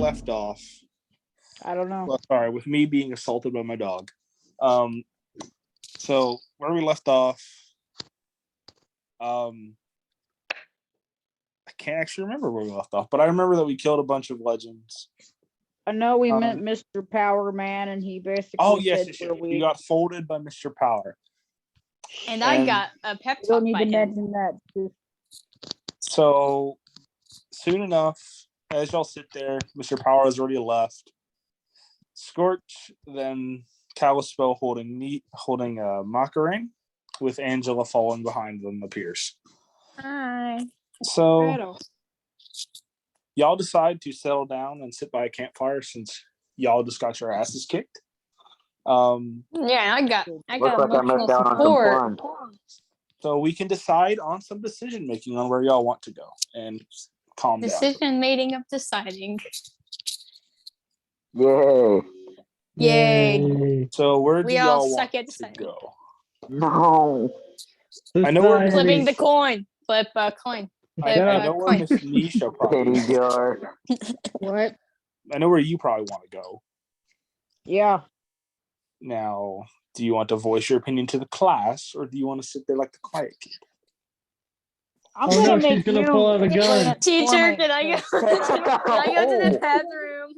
left off. I don't know. Well, sorry, with me being assaulted by my dog. So where we left off, I can't actually remember where we left off, but I remember that we killed a bunch of legends. I know we met Mr. Power Man, and he basically said we got folded by Mr. Power. And I got a pep talk. You don't need to mention that. Too. So soon enough, as y'all sit there, Mr. Power has already left. Scorch, then Kalispell holding Macarena, with Angela falling behind them appears. Hi. So y'all decide to settle down and sit by a campfire since y'all just got your asses kicked. Yeah, I got Looks like I missed out on some fun. So we can decide on some decision making on where y'all want to go and calm down. Decision making of deciding. Yay. Yay. So where do y'all want at to go? No. I know we're flipping the coin. Flip a coin. I know where Miss Nisha probably What? I know where you probably want to go. Yeah. Now, do you want to voice your opinion to the class, or do you want to sit there like the quiet kid? I'm gonna make she's gonna pull out a gun. Teacher, can I go? Can I go to the bathroom?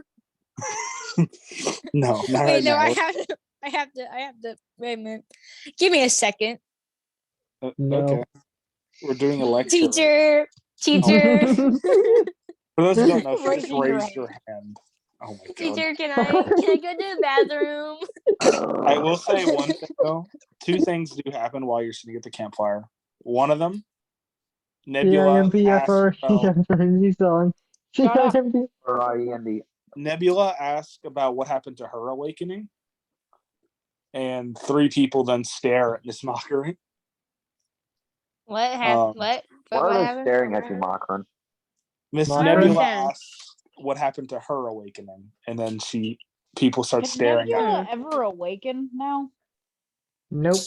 No, not Wait, right no, now. I have to. Wait a minute. Give me a second. No. Okay. We're doing a lecture. Teacher. For those who don't know, she Raise just your raised hand. your hand. Oh my god. Teacher, can I go to the bathroom? I will say one thing though. Two things do happen while you're sitting at the campfire. One of them, Nebula asks about what happened to her awakening. And 3 people then stare at Miss Mockery. What happened? Why are they staring at you, Makron? Miss Nebula asks what happened to her awakening, and then people start staring at her. Can Nebula ever awaken now? Nope.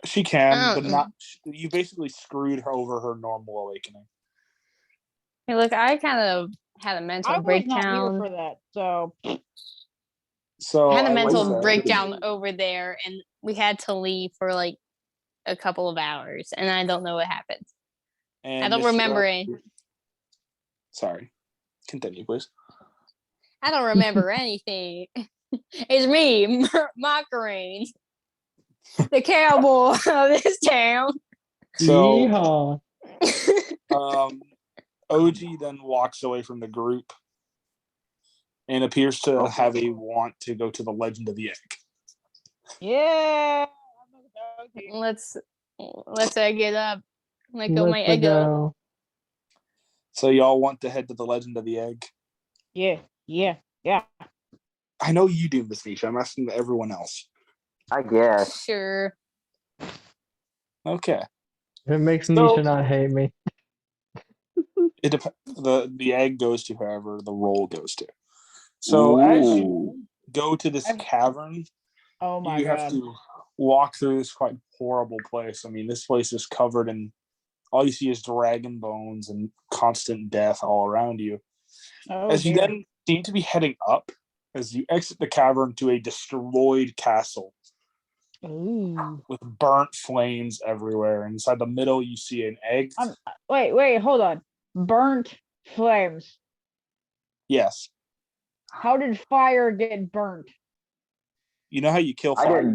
She can, but not. You basically screwed her over her normal awakening. Hey, look, I kind of had a mental breakdown. I was not here for that, so I had a mental breakdown over there, and we had to leave for like a couple of hours, and I don't know what happened. And I don't remember anything. Sorry. Continue, please. I don't remember anything. It's me, Macarena, the cowboy of this town. So, OG then walks away from the group and appears to have a want to go to the Legend of the Egg. Yeah. Let's get up. Let go my egg up. So y'all want to head to the Legend of the Egg? Yeah. I know you do, Miss Nisha. I'm asking everyone else. I guess. Sure. Okay. It makes Nisha not hate me. The egg goes to whoever the roll goes to. So as you go to this cavern, you have to walk through this quite horrible place. I mean, this place is covered in all you see is dragon bones and constant death all around you. You then seem to be heading up as you exit the cavern to a destroyed castle. Ooh. With burnt flames everywhere. Inside the middle, you see an egg. Wait, hold on. Burnt flames. Yes. How did fire get burnt? You know how you kill fire?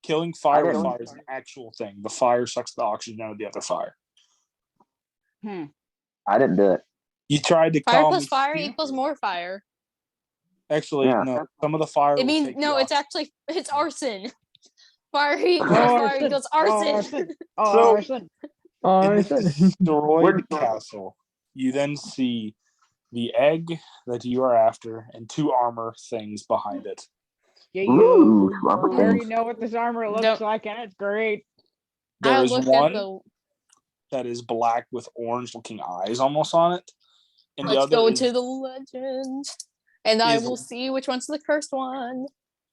Killing fire with fire is an actual thing. The fire sucks the oxygen out of the other fire. I didn't do it. You tried to fire plus fire equals more fire. Actually, no. Some of the fire. It means no. It's actually arson. Fire equals arson. Arson. In this destroyed castle, you then see the egg that you are after and 2 armor things behind it. Yeah, you already know what this armor looks like, and it's great. There is one that is black with orange-looking eyes almost on it. And Let's go to the legend, and I will see which one's the cursed one.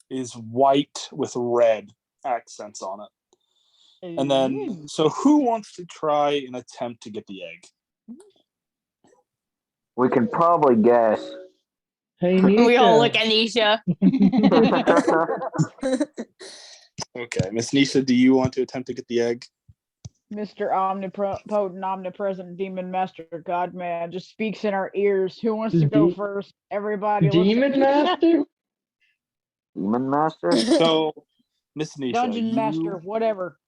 Is white with red accents on it. And then, so who wants to try and attempt to get the egg? We can probably guess. Hey, Nisha. We all look at Nisha. Okay, Miss Nisha, do you want to attempt to get the egg? Mr. Omnipotent, Omnipresent, Demon Master, God Man, just speaks in our ears. Who wants to go first? Everybody Demon Master? Demon Master? So, Miss Nisha, Dungeon Master, whatever.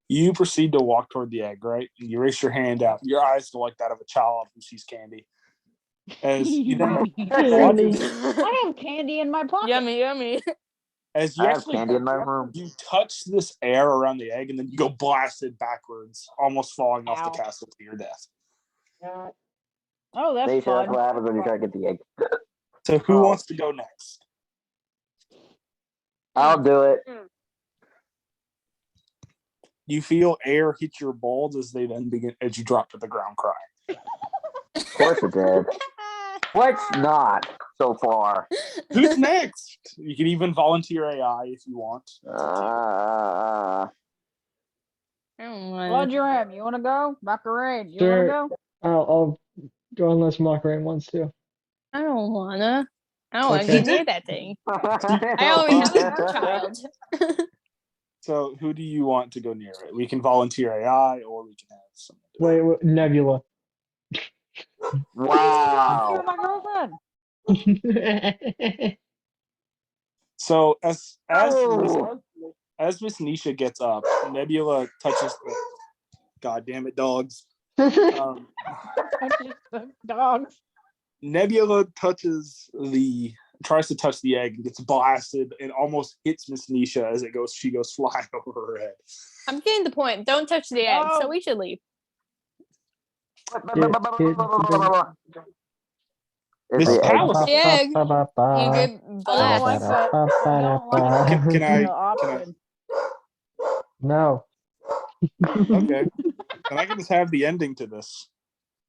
You proceed to walk toward the egg, right? And you raise your hand out. Your eyes are like that of a child who sees candy. As you then Candy. I have candy in my pocket. Yummy, yummy. As you I have actually candy in my room. you touch this air around the egg, and then you go blasted backwards, almost falling off the castle to your death. Oh, that's Nisha, fun. that's what happens when you try to get the egg. So who wants to go next? I'll do it. You feel air hit your balls as they then begin as you drop to the ground crying. Of course it did. What's not so far? Who's next? You can even volunteer AI if you want. I don't want Roger M, you want to go? Macarena, you Sure. want to go? I'll go unless Macarena wants to. I don't wanna. I don't wanna Okay. get near that thing. I always have a child. So who do you want to go near it? We can volunteer AI, or we can have someone do it. Wait, Nebula. Wow. You're my girlfriend. So as Oh. Miss Nisha gets up, Nebula touches the God damn it, dogs. Dogs. Nebula tries to touch the egg and gets blasted and almost hits Miss Nisha as she goes flying over her head. I'm getting the point. Don't touch the egg, so we should leave. Miss Palace. The egg. You get I don't like blasted. that. I don't like Can I? option. No. Okay. And I can just have the ending to this.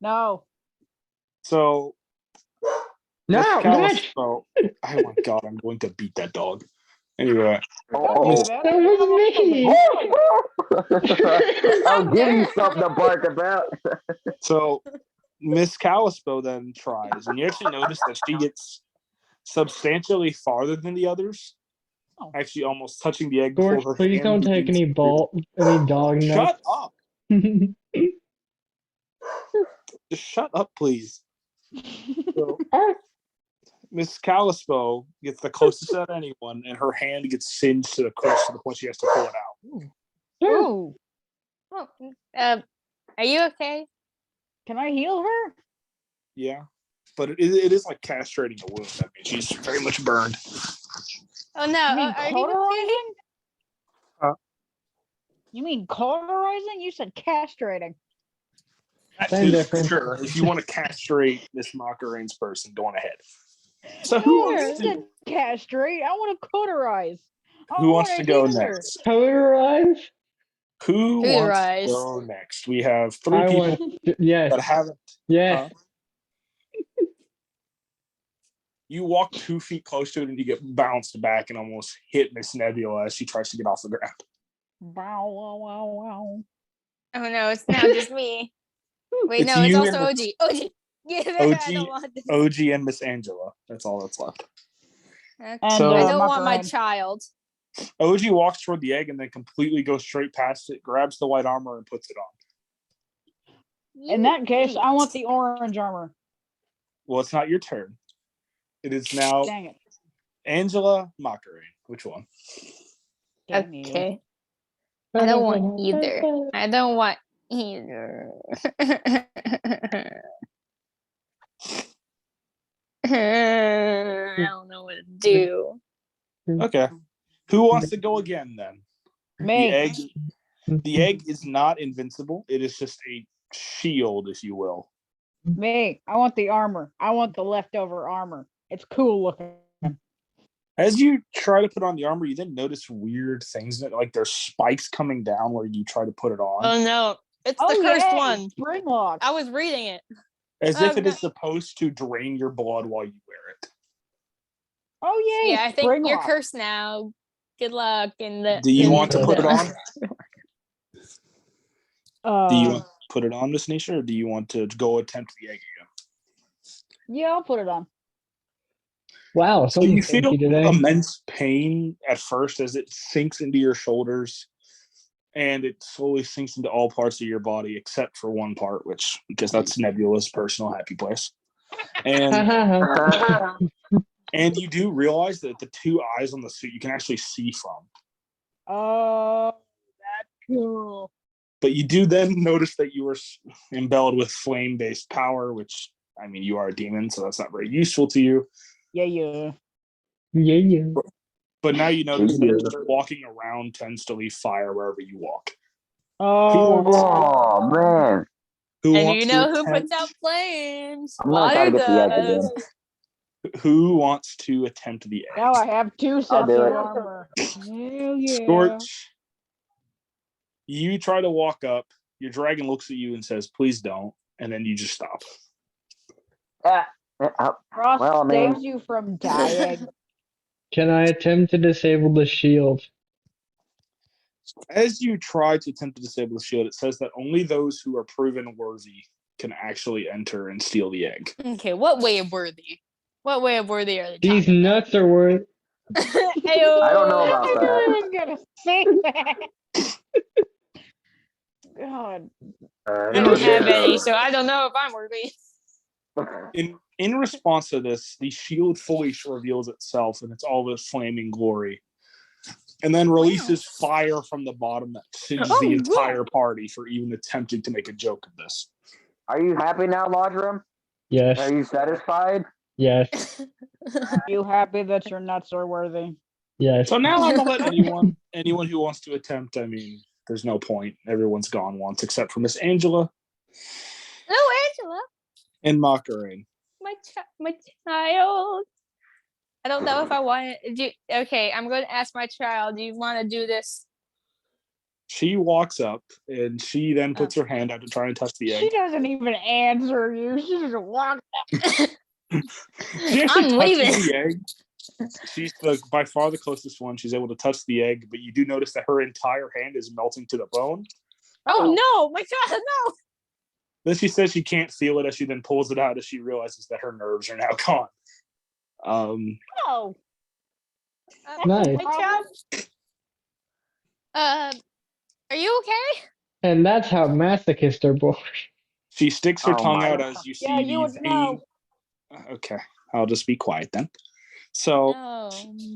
No. So No, Miss Palace, Mitch! oh my god, I'm going to beat that dog. Anyway. Don't do that. That was me! I'll give you something to bark about. So Miss Calispo then tries, and you actually notice that she gets substantially farther than the others. Actually, almost touching the egg before George, her please hand don't take begins any dog nuts. Shut up! Just shut up, please. So, Miss Calispo gets the closest out of anyone, and her hand gets singed to the crisp to the point she has to pull it out. Ooh. Oh, are you okay? Can I heal her? Yeah, but it is like castrating a wound. I mean, she's very much burned. Oh no, are you okay? You mean cauterizing? You said castrating. Same difference. Sure, if you want to castrate Miss Macarena's person, go on ahead. So No, who you wants said castrate. I want to cauterize. who wants to go next? Cauterize? Who wants to go next? We have three people that haven't. Yes. You walk 2 feet close to it and you get bounced back and almost hit Miss Nebula as she tries to get off the ground. Wow, wow, wow, wow. Oh no, it's now just me. Wait, It's no, it's you also and OG. OG. Yeah, I don't want this. OG and Miss Angela. That's all that's left. Okay. So I don't want my child. OG walks toward the egg and then completely goes straight past it, grabs the white armor and puts it on. In that case, I want the orange armor. Well, it's not your turn. It is now Dang it. Angela Macarena. Which one? Okay. I don't want either. I don't want either. I don't know what to do. Okay. Who wants to go again then? Me. The egg is not invincible. It is just a shield, if you will. Me. I want the armor. I want the leftover armor. It's cool looking. As you try to put on the armor, you then notice weird things that, like there's spikes coming down where you try to put it on. Oh no, it's the cursed one. Spring lock. I was reading it. As if it is supposed to drain your blood while you wear it. Oh yeah. Yeah, I think you're cursed now. Good luck in the. Do you want to put it on? Do you want to put it on, Miss Nisha, or do you want to go attempt the egg again? Yeah, I'll put it on. Wow, So you someone's feel stinky today. immense pain at first as it sinks into your shoulders, and it slowly sinks into all parts of your body except for one part, because that's Nebula's personal happy place. And you do realize that the two eyes on the suit you can actually see from. Oh, that's cool. But you do then notice that you were embelled with flame-based power, which, I mean, you are a demon, so that's not very useful to you. Yeah. But now you notice that just walking around tends to leave fire wherever you walk. Oh, man. And you know who puts out flames? I'm gonna try to get the egg again. Who wants to attempt the egg? Now I have 2 sets of do it. armor. Hell yeah. Scorch, you try to walk up. Your dragon looks at you and says, "Please don't," and then you just stop. Frost well, I mean- saves you from dying. Can I attempt to disable the shield? As you try to attempt to disable the shield, it says that only those who are proven worthy can actually enter and steal the egg. Okay, what way of worthy? What way of worthy are they These talking nuts are worth. Ayo. I don't know about I that. was gonna say that. God. I don't have any, so I don't know if I'm worthy. In response to this, the shield fully reveals itself in its all this flaming glory, and then releases fire from the bottom that singes the entire party for even attempting to make a joke of this. Are you happy now, Lodgeram? Yes. Are you satisfied? Yes. Are you happy that your nuts are worthy? Yes. So now I'm gonna let anyone who wants to attempt. I mean, there's no point. Everyone's gone once except for Miss Angela No, Angela, and Macarena. my child. I don't know if I want to. Okay, I'm going to ask my child. Do you want to do this? She walks up and she then puts her hand out to try and touch the egg. She doesn't even answer you. She just walks up. She actually I'm touches leaving. the egg. She's by far the closest one. She's able to touch the egg, but you do notice that her entire hand is melting to the bone. Oh no, my child, no. Then she says she can't feel it as she then pulls it out as she realizes that her nerves are now gone. Oh. Nice. My child. Are you okay? And that's how masochists are born. She sticks her tongue my out God. as you see Yeah, you would know. Okay, I'll just be quiet then. So No.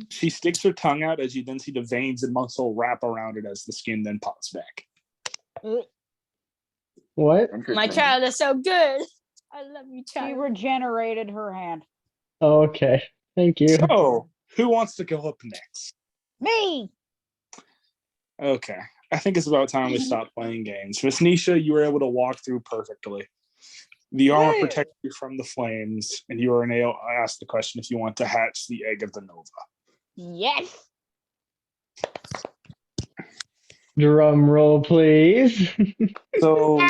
she sticks her tongue out as you then see the veins and muscle wrap around it as the skin then pops back. What? My child is so good. I love you, She child. regenerated her hand. Oh, okay. Thank you. So, who wants to go up next? Me. Okay, I think it's about time we stop playing games. Miss Nisha, you were able to walk through perfectly. The armor protects you from the flames, and you are able to ask the question if you want to hatch the egg of the Nova. Yes. Drum roll, please. So,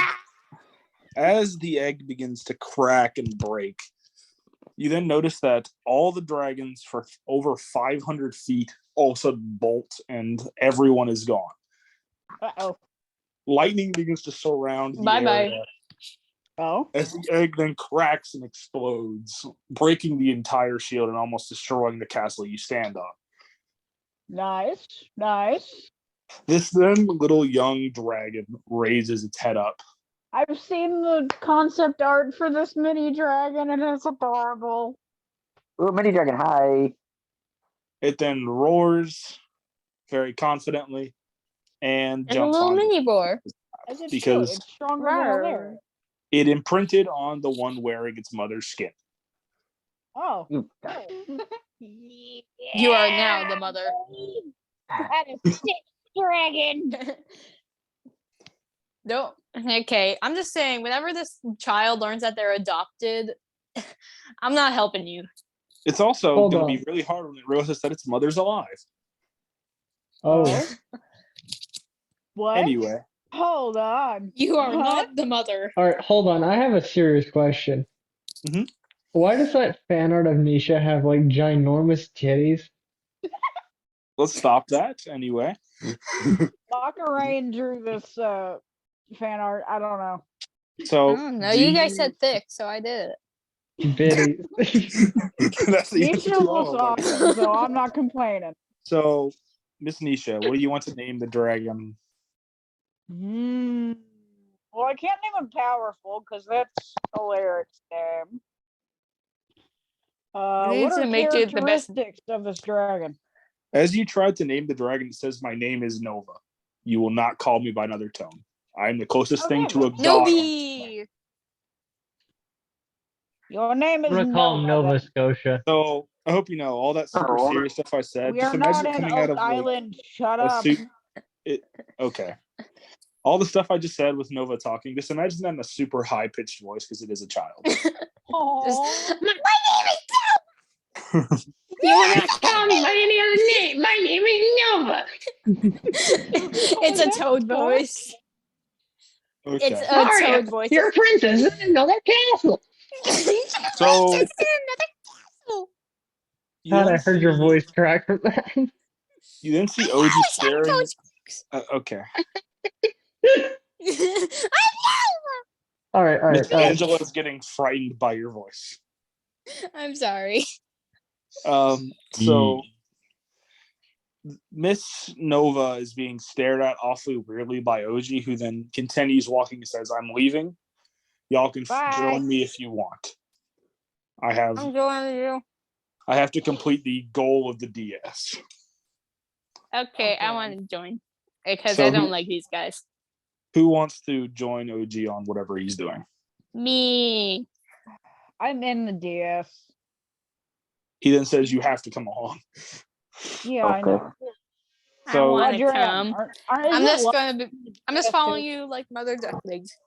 as the egg begins to crack and break, you then notice that all the dragons for over 500 feet also bolt, and everyone is gone. Uh-oh. Lightning begins to surround the Bye-bye. area Oh. as the egg then cracks and explodes, breaking the entire shield and almost destroying the castle you stand on. Nice. Nice. This then little young dragon raises its head up. I've seen the concept art for this mini dragon and it's adorable. Ooh, mini dragon, hi. It then roars very confidently and And a jumps little on mini boar. As it Because- should. It's stronger than a bear. it imprinted on the one wearing its mother's skin. Oh. You are now the mother. That is sick dragon. No. Okay, I'm just saying, whenever this child learns that they're adopted, I'm not helping you. It's also Hold going on. to be really hard when it realizes that its mother's alive. Oh. What? Anyway, Hold on. You are What? not the mother. All right, hold on. I have a serious question. Mhm. Why does that fan art of Nisha have like ginormous titties? let's stop that anyway. Macarena drew this fan art. I don't know. So, No, do you guys said thick, so I did it. Biddy. That's the answer Nisha to all looks of them. awesome, so I'm not complaining. So, Miss Nisha, what do you want to name the dragon? Well, I can't name him Powerful because that's a Lyric's name. What are to make it the best. characteristics of this dragon? As you tried to name the dragon, it says, "My name is Nova. You will not call me by another tone. I am the closest thing to a god." Novi. Your name I'm is gonna call him Nova. Nova Scotia. So I hope you know all that super Oh. serious stuff I said. We Just are imagine not it in coming out Oak of like Island. Shut a up. suit. Okay. All the stuff I just said with Nova talking, just imagine that in a super high pitched voice because it is a child. Aw. My name is You will not call me by any other name. My name is Nova. It's a that's toad fun. voice. Okay. It's a toad voice. You're a princess in another castle. So you God, then I heard your see- voice crack from that. You then see OG staring. Okay. All right, Miss all right. Angela is getting frightened by your voice. I'm sorry. So Miss Nova is being stared at awfully weirdly by OG, who then continues walking and says, "I'm leaving. Y'all can Bye. join me if you want. I have I'm joining you. I have to complete the goal of the DS." Okay, I Okay. want to join because So I don't like these guys. Who wants to join OG on whatever he's doing? Me. I'm in the DS. He then says, "You have to come along." Yeah, I Okay. know. I So- want to Roger, come. I'm I'm just following you like Mother Duck Legs.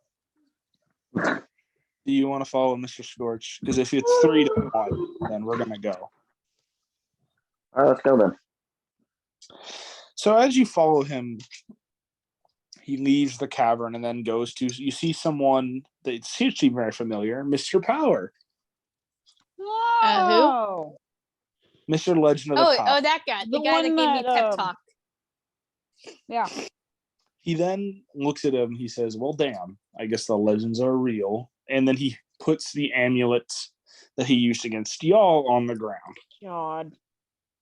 Do you want to follow Mr. Scorch? Because if it's 3-1, then we're gonna go. All right, let's go then. So as you follow him, he leaves the cavern and then goes to. You see someone that seems to be very familiar, Mr. Power, Oh, Mr. Legend of the Oh, Power. that guy. The The guy that one gave me that, pep talk. yeah. He then looks at him. He says, "Well, damn. I guess the legends are real." And then he puts the amulet that he used against y'all on the ground God.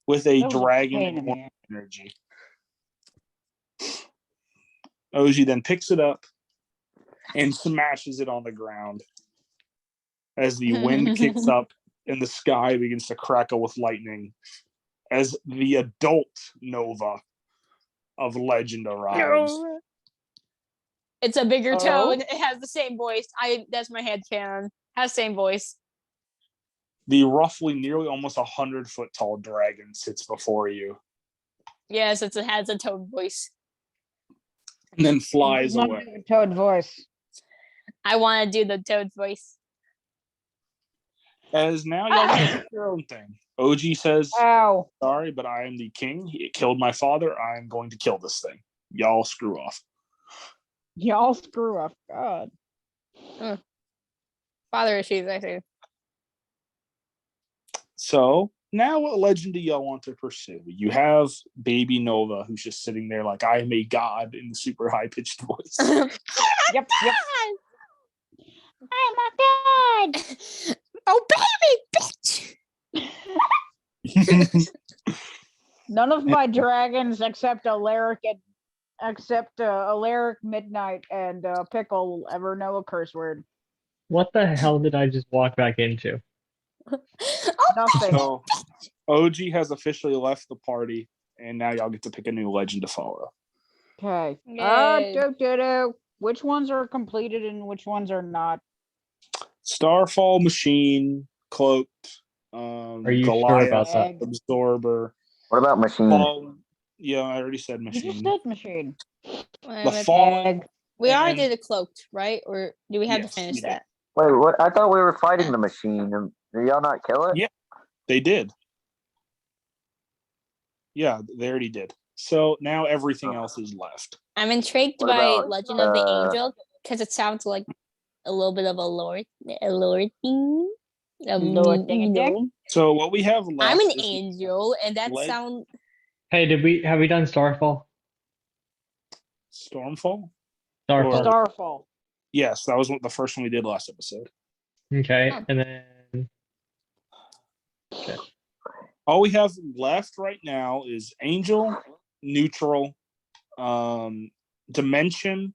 with a That was a dragon pain in and the one ass. energy. Oji then picks it up and smashes it on the ground as the wind kicks up and the sky begins to crackle with lightning as the adult Nova of legend arrives. It's a bigger Oh? toad. It has the same voice. That's my headcanon. Has the same voice. The roughly nearly almost 100-foot tall dragon sits before you Yes, it has a toad voice. and then flies Not away. a toad voice. I want to do the toad voice. As now y'all get your own thing. OG says, Ow. "Sorry, but I am the king. He killed my father. I am going to kill this thing. Y'all screw off." Y'all screw up. God. Father issues, I think. So now what legend do y'all want to pursue? You have baby Nova, who's just sitting there like, "I am a god," in the super high-pitched voice. Yep. Oh my god! Oh baby, bitch! None of my dragons except Alaric Midnight and Pickle ever know a curse word. What the hell did I just walk back into? Nothing. So OG has officially left the party, and now y'all get to pick a new legend to follow. Okay. Yay. Which ones are completed and which ones are not? Starfall Machine, Cloaked, Are you Goliath, sure about that? Egg. Absorber. What about machine? Fall, yeah, I already said You machine. just said machine. The Fallen. Egg. We already and- did a cloaked, right? Or do we have Yes, to finish we did. that? Wait, what? I thought we were fighting the machine. And did y'all not kill it? Yeah. They did. Yeah, they already did. So now everything else is left. I'm intrigued What by about, Legend of the Angel because it sounds like a little bit of a lore thing. Lore thing. So what we have left I'm an is angel, and that Leg- sounds. Hey, have we done Starfall? Stormfall. Starfall. Starfall. Yes, that was the first one we did last episode. Okay, Oh. and then Okay. All we have left right now is Angel, Neutral, Dimension.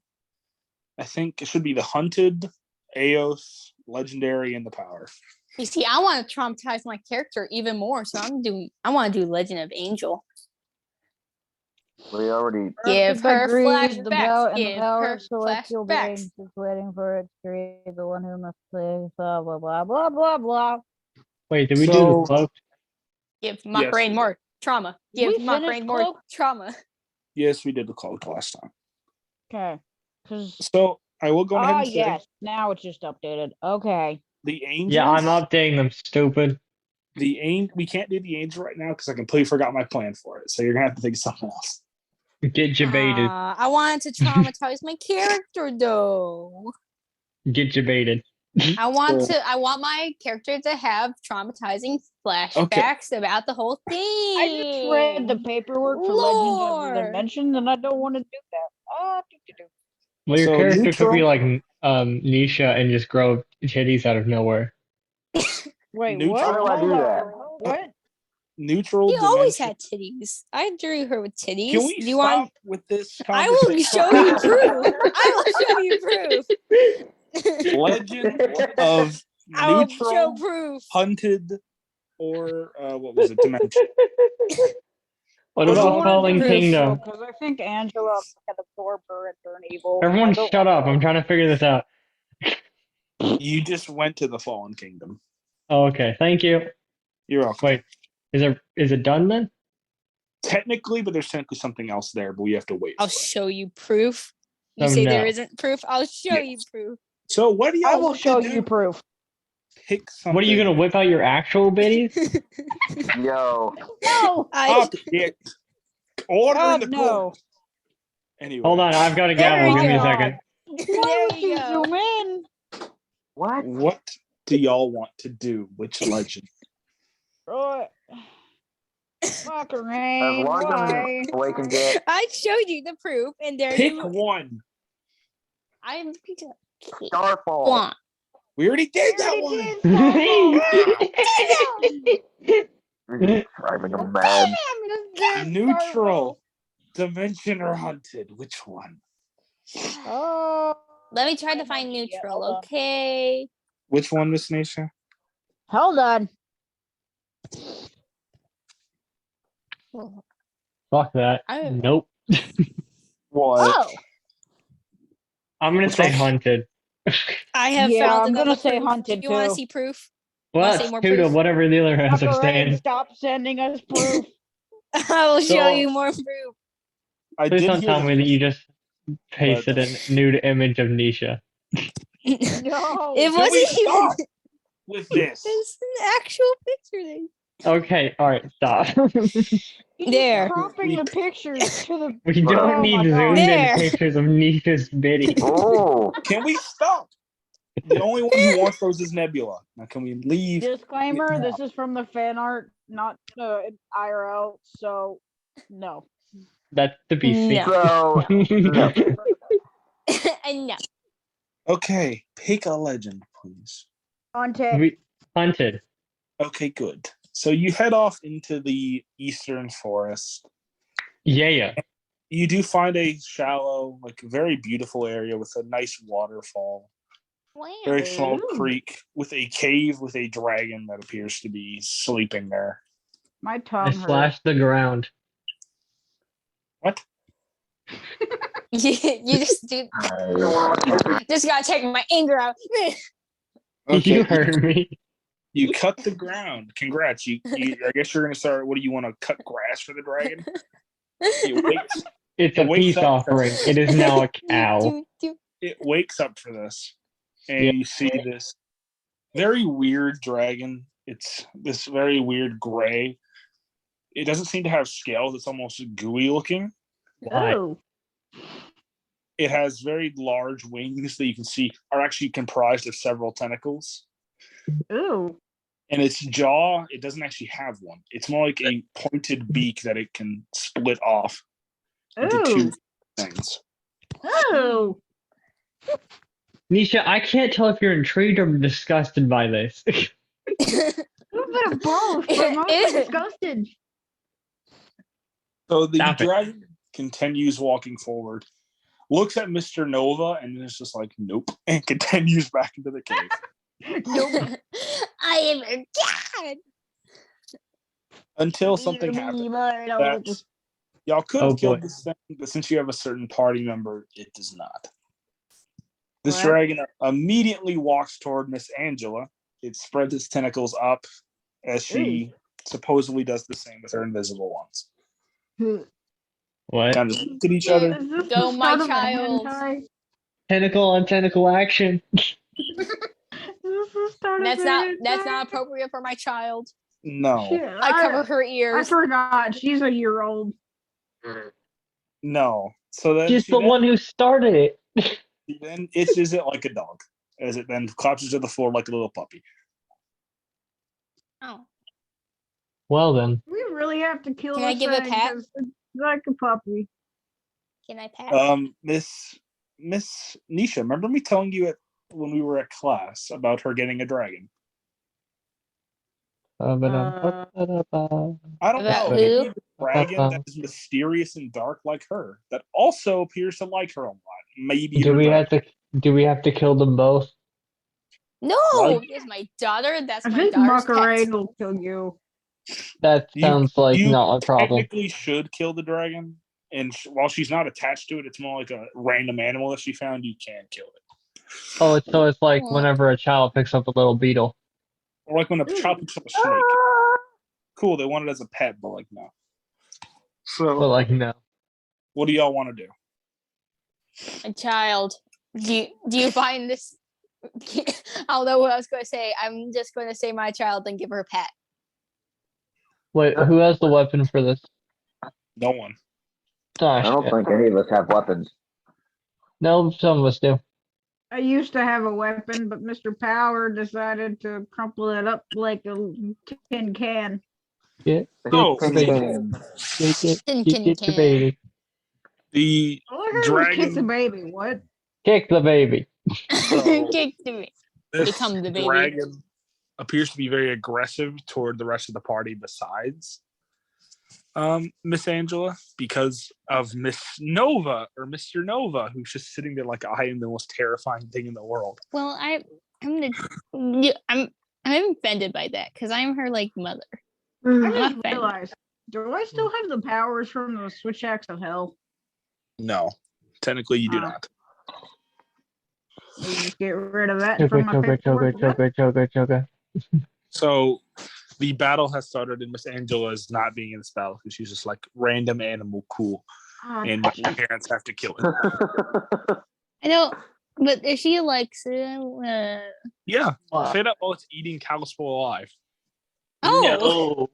I think it should be the Hunted, Eos, Legendary, and the Power. You see, I want to traumatize my character even more, so I want to do Legend of Angel. We already Give her Agreed, the flashbacks. and the Give power her of celestial beings flashbacks. is waiting for its tree, the one who must play, blah, blah, blah, blah, blah, blah. Wait, did we do So- the cloak? Give Mock-Rain more trauma. Did we Give Mock-Rain finish more Cloak? trauma. Yes, we did the cloak last time. Okay. So I will go ahead and say yes, now it's just updated. Okay. the Angels. Yeah, I'm updating them, stupid. We can't do the Angel right now because I completely forgot my plan for it. So you're gonna have to think of something else. Get jebaited. I wanted to traumatize my character though. Get jebaited. I want my character to have traumatizing flashbacks about the whole thing. I just read the paperwork for Legends of the Dimension, and I don't want to do that. Well, your So character neutral- could be like Nisha and just grow titties out of nowhere. Wait, Neutral- what? How do I do Hold that? on. What? Neutral. He always Dimension. had titties. I drew her with titties. Can we Do you stop want? with this I will conversation? show you proof. I will show you proof. Legend of I will show Neutral, proof. Hunted, or what was it? Dimension. What What do you about want Fallen to do? Kingdom? Because I think Angela can absorb her and turn evil. Everyone I don't shut want up. that. I'm trying to figure this out. You just went to the Fallen Kingdom. Oh, okay, thank you. You're welcome. Wait, is it done then? Technically, but there's technically something else there, but we have to wait. I'll for it. show you proof. You Oh, say there no. isn't proof. I'll show Yes. you proof. So what do y'all I will want show to you do? proof. Pick something. What are you gonna whip out your actual biddies? Yo. No! Stop it. Order in the no. court. Anyway. Hold on, I've got a There gavel. we Give me a go. second. Why There would you you go. zoom in? What? What do y'all want to do? Which legend? Right. Fucking Has rain. London Why? awakened yet? I showed you the proof, and there Pick you. one. I'm Starfall. want. We already did that Already one. did You're driving them mad. Neutral, Dimension, or Hunted? Which one? Oh. Let me try to find Yeah, neutral. hold on. Okay. Which one, Miss Nisha? Hold on. Fuck that. I- Nope. What? Oh, I'm gonna Which say one? hunted. I have Yeah, found I'm another gonna say proof. hunted, Do you want to too. see proof? Well, say that's more two to proof? whatever the other guys are Fucking rain, saying. stop sending us proof. I will show So- you more proof. I Please did don't hear tell me that you just pasted but- a nude image of Nisha. It No. Can we wasn't even. stop with this. It's an actual picture. Thing. Okay, alright, stop. You're There. cropping the pictures to the. We don't Oh need my God. zoomed in There. pictures of Nisha's biddy. Oh. Can we stop? The only one who wants those is Nebula. Now, can we leave? Disclaimer: Yeah. this is from the fan art, not IRL. So, no. That's to be seen. No. So, no. And no. Okay, pick a legend, please. Hunted. Hunted. Okay, good. So you head off into the eastern forest. Yeah. You do find a shallow, like very beautiful area with a nice waterfall. Wow. Very small creek with a cave with a dragon that appears to be sleeping there. My I tongue hurts. slashed the ground. What? you just do. Just gotta take my anger out. You heard me. You cut the ground. Congrats. I guess you're gonna start. What do you want to cut grass for the dragon? It wakes. It's It a wakes peace up. offering. It is now a cow. It wakes up for this, and Yeah. you see this very weird dragon. It's this very weird gray. It doesn't seem to have scales. It's almost gooey looking. Why? Oh. It has very large wings that you can see are actually comprised of several tentacles. Ooh. And its jaw, it doesn't actually have one. It's more like a pointed beak that it can split off into two Ooh. things. Oh. Nisha, I can't tell if you're intrigued or disgusted by this. little bit of both, but mostly disgusted. So the Stop it. dragon continues walking forward, looks at Mr. Nova, and then it's just like, nope, and continues back into the cave. Nope. I am a god. Until something happens. That's, y'all could have killed this thing, but since you have a certain party member, it does not. This dragon immediately walks toward Miss Angela. It spreads its tentacles up as she supposedly does the same with her invisible ones. What? Kind of look at each other. Go, my child. Tentacle on tentacle action. That's not appropriate for my child. No. I cover her I ears. forgot. She's a year old. No. So then She's the one who started it. Then itches it like a dog, as it then collapses to the floor like a little puppy. Oh. Well then. We really have to kill Can I this give a thing pat? 'cause it's like a puppy. Can I pass? Miss Nisha, remember me telling you when we were at class about her getting a dragon? Uh, I don't know. About who? Maybe a dragon that is mysterious and dark like her, that also appears to like her a lot. Maybe Do her we dragon. have to kill them both? No, Well, it's my daughter. That's I my think daughter's Macarena pet. will kill you. That sounds like you not a problem. technically should kill the dragon, and while she's not attached to it, it's more like a random animal that she found. You can kill it. Oh, it's like whenever a child picks up a little beetle. Or like when a child picks up a snake. Cool, they want it as a pet, but like no. So, But like no. what do y'all want to do? A child. Do you find this? I don't know what I was going to say. I'm just going to say my child and give her a pet. Wait, who has the weapon for this? No one. Gosh, I don't think any of us have weapons. no, some of us do. I used to have a weapon, but Mr. Power decided to crumple it up like a tin can. Get So, the baby. Get the baby. the All I heard was kiss the dragon. baby. What? Kick the baby. Kick the This Become the baby. dragon appears to be very aggressive toward the rest of the party besides Miss Angela, because of Miss Nova or Mr. Nova, who's just sitting there like I am the most terrifying thing in the world. Well, I'm offended by that because I'm her like mother. I I'm just offended. realized. Do I still have the powers from the Switch Axe of Hell? No, technically you do Oh. not. Maybe just get rid of that Choga, from my choga, choga, paperwork. choga, choga, choga. So the battle has started, and Miss Angela is not being in this battle because she's just like random animal cool, Oh, and my geez. parents have to kill it. I don't. But if she likes it, Yeah, Wow. straight up while it's eating Kalispel alive. No.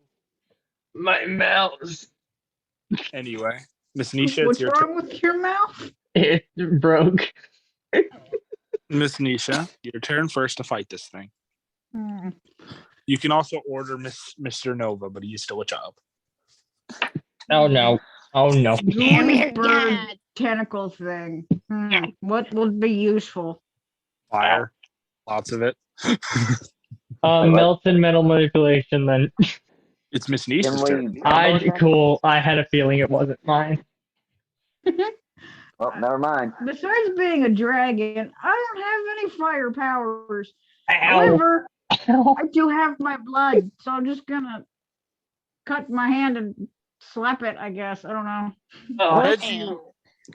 My mouse. Anyway, Miss Nisha, it's What's your wrong turn. with your mouth? It broke. Miss Nisha, your turn first to fight this thing. Hmm. You can also order Mr. Nova, but he's still a child. Oh no. Oh no. Damn Gooey it, bird God. tentacle thing. What would be useful? Fire, lots of it. Melton metal manipulation then. It's Miss Nisha's turn. Cool. I had a feeling it wasn't mine. Oh, never mind. Besides being a dragon, I don't have any fire powers. Ow. However, Ow. I do have my blood, so I'm just gonna cut my hand and slap it, I guess. I don't know. Oh, As you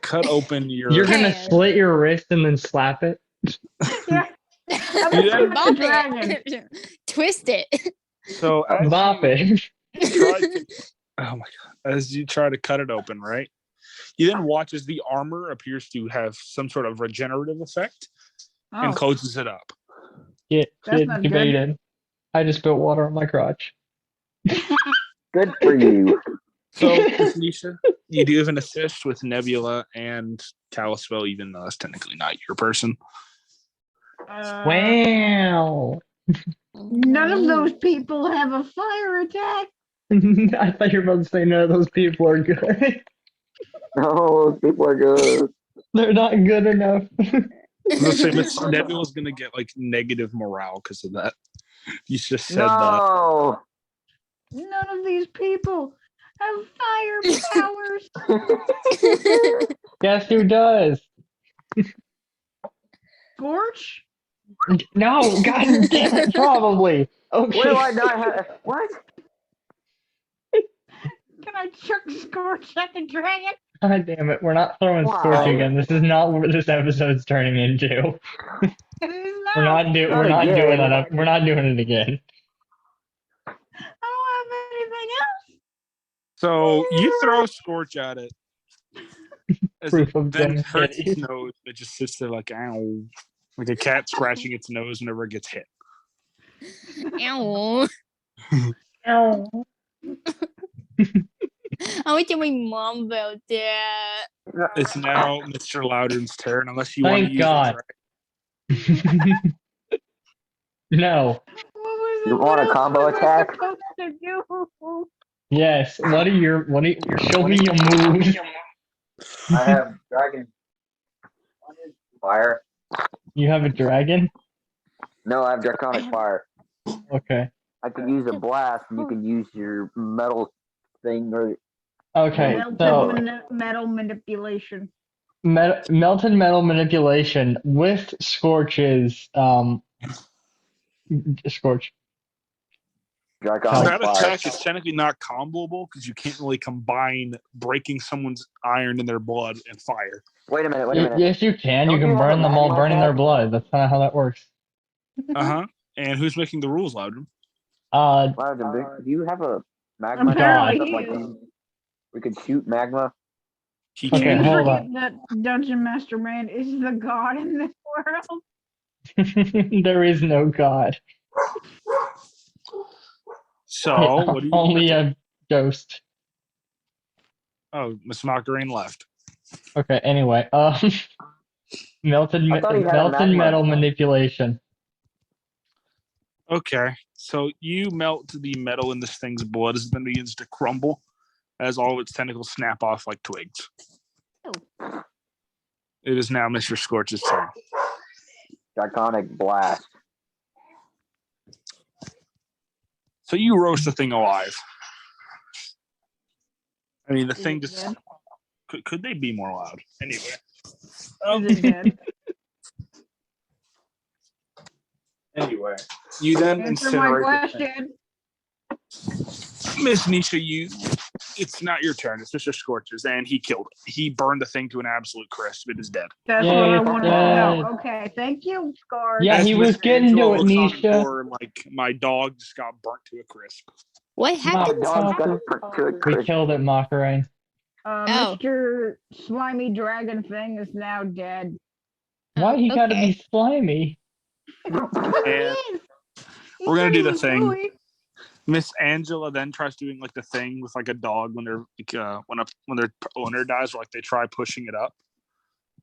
cut open your... you're gonna Hand. slit your wrist and then slap it? Yeah. I'm Yeah. a Bump dragon. it. Twist it. So as Bop you it. try to, oh my god! As you try to cut it open, right? You then watch as the armor appears to have some sort of regenerative effect and Oh, closes it up. Get That's not good. debated. I just spilled water on my crotch. Good for you. So, Miss Nisha, you do have an assist with Nebula and Kalispell, even though that's technically not your person. Wow. None of those people have a fire attack. I thought you were about to say none of those people are good. No, those people are good. They're not good enough. I was gonna say Miss Nebula's gonna get like negative morale because of that. You just said that. No. None of these people have fire powers. Guess who does? Scorch? No, god damn it, probably. Okay. What do I not have? What? Can I chuck Scorch at the dragon? God damn it, we're not throwing Scorch Why? again. This is not what this episode's turning into. It is We're now. not doing. Not We're not again. doing that. We're not doing it again. I don't have anything else. So you throw Scorch at it. As Proof it of then them hurts its titties. nose. It just sits there like, ow. Like a cat scratching its nose whenever it gets hit. Ow. Ow. I went to my mom about that. It's now Mr. Loudon's turn, unless you want to Thank use God. it. No. What was You it? want a What else combo was I attack? supposed to do? Yes. Show me your moves. I have dragon fire. You have a dragon? No, I have draconic fire. Okay. I can use a blast, and you can use your metal thing or Okay. Melted So metal manipulation. melted metal manipulation with Scorch's Scorch. draconic That fire. attack is technically not comboable because you can't really combine breaking someone's iron in their blood and fire. Wait a minute. Wait a minute. Yes, you can. You Don't you can have burn a them all, magma burning their attack? blood. That's kind of how that works. Uh-huh. And who's making the rules, Loudon? Loudon, do you have a magma God. attack? Like we could shoot magma. He Okay, can't. hold Forget on. that Dungeon Master Man is the god in this world. There is no god. So, what do you Only a ghost. Oh, Miss Macarene left. Okay, anyway. Melted I thought he had a melted magma metal attack. manipulation. Okay. So you melt the metal in this thing's blood as it then begins to crumble as all of its tentacles snap off like twigs. Oh. It is now Mr. Scorch's turn. Draconic blast. So you roast the thing alive. I mean, the thing Is it just... dead? Could they be more loud? Anyway. Is it dead? Anyway. You then Answer my incinerate the thing. question. Miss Nisha, it's not your turn. It's Mr. Scorch's, and he killed it. He burned the thing to an absolute crisp. It is dead. That's Yay, what I it's wanted to dead. know. Okay, thank you, Scar. Yeah, As he Miss was getting to Angela it, looks on in Nisha. horror, like, my dog just got burnt to a crisp. What My happened? dog's gonna to a We crisp. killed it, Macarene. Oh. Mr. Slimy Dragon thing is now dead. Why he gotta okay. be slimy? And we're gonna do the thing. Miss Angela then tries doing like the thing with like a dog when they're like, when their owner dies, or like they try pushing it up.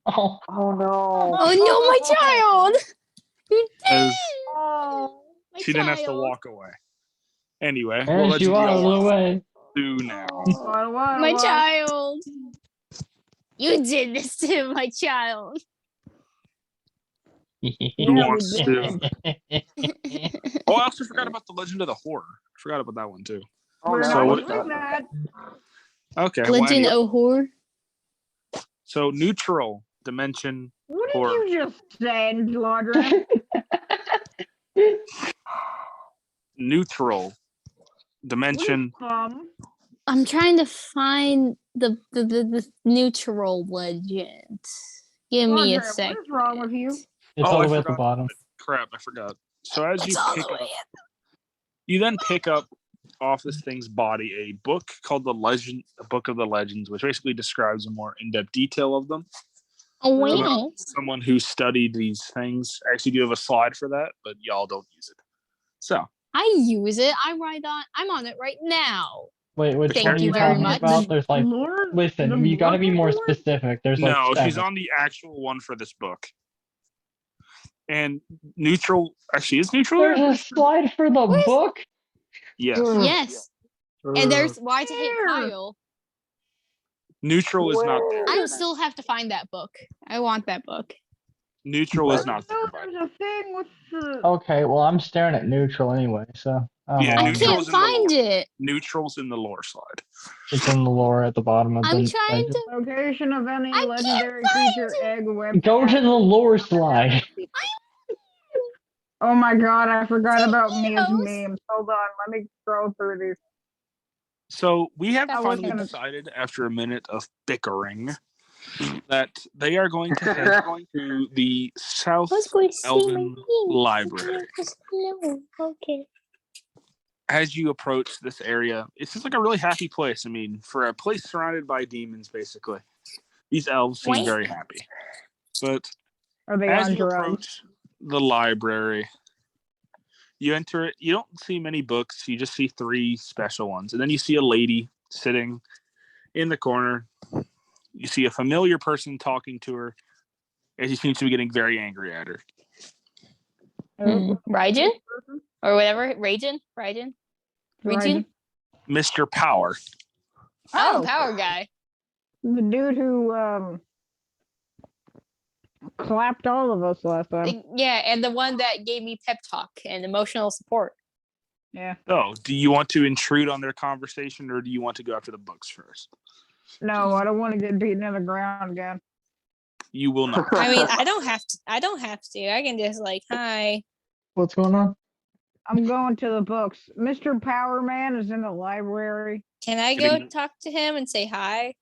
Oh, Oh no. Oh no, my child! You did! As Oh, My she then has to child. walk away. Anyway, we'll and let you you out of the all way. do now. My child! You did this to my child. Who Yeah, we wants to? did. Oh, I also forgot about the Legend of the Horror. I forgot about that one too. Oh We're no. So not what- doing that. Okay. well, Legend anyway. of Horror. So neutral dimension. What did Horror. you just say, Laudra? Neutral dimension. I'm trying to find the neutral legend. Give me a Laudra, second. what is wrong with you? It's Oh, all I the way at the forgot. bottom. Crap, I forgot. So as It's you all pick the up, way you then pick up off this thing's body a book called the Book of the Legends, which basically describes a more in-depth detail of them. Oh, About wow. someone who studied these things. I actually do have a slide for that, but y'all don't use it. So I use it. I'm on it right now. Wait, which Thank one are you you very talking much. about? There's like, Lord, listen, the you gotta be more Lord? specific. There's like no, she's 7. on the actual one for this book. And neutral actually is neutral. There's there? a slide for the Where's- book? Yes. Yes. And there's Why to Hate Where? Kyle. Neutral is not there. I still have to find that book. I want that book. Neutral is not there, No, but there's a thing with the. Okay, well, I'm staring at neutral anyway, so I don't Yeah, know. I neutral's can't in the find lore. it. Neutral's in the lore slide. It's in the lore at the bottom of I'm the trying legend. to. Location of any I legendary can't find creature, it. egg, weapon. Go to the lore slide. Oh my god, I forgot about Mia's Eos. memes. Hold on, let me scroll through these. So we have I finally wasn't- decided, after a minute of bickering, that they are going to head to the South I was going to see my Elven memes. Library. No, okay. As you approach this area, it's just like a really happy place. I mean, for a place surrounded by demons, basically, these elves seem Wait. very happy. But Are they as on you drugs? approach the library, you enter it. You don't see many books. You just see 3 special ones. And then you see a lady sitting in the corner. You see a familiar person talking to her, and he seems to be getting very angry at her. Raijin? Or whatever. Raijin? Raijin? Raijin? Mr. Power. Oh, power guy. The dude who clapped all of us last time. Yeah, and the one that gave me pep talk and emotional support. Yeah. So, do you want to intrude on their conversation, or do you want to go after the books first? No, I don't want to get beaten in the ground again. You will not. I mean, I don't have to. I can just like, hi. What's going on? I'm going to the books. Mr. Power Man is in the library. Can I go talk to him and say hi?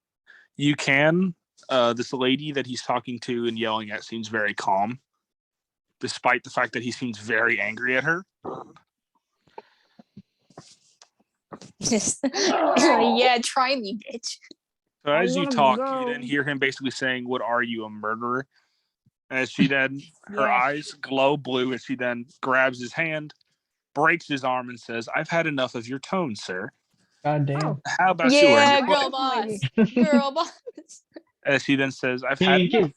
You can. This lady that he's talking to and yelling at seems very calm, despite the fact that he seems very angry at her. Just yeah, try me, bitch. So I as you wanna talk, go. you then hear him basically saying, "What are you, a murderer?" As she then, her Yes. eyes glow blue, as she then grabs his hand, breaks his arm, and says, "I've had enough of your tone, sir. God damn. Oh, How about Yeah, you?" girl boss. Girl boss. As he then says, "I've had enough,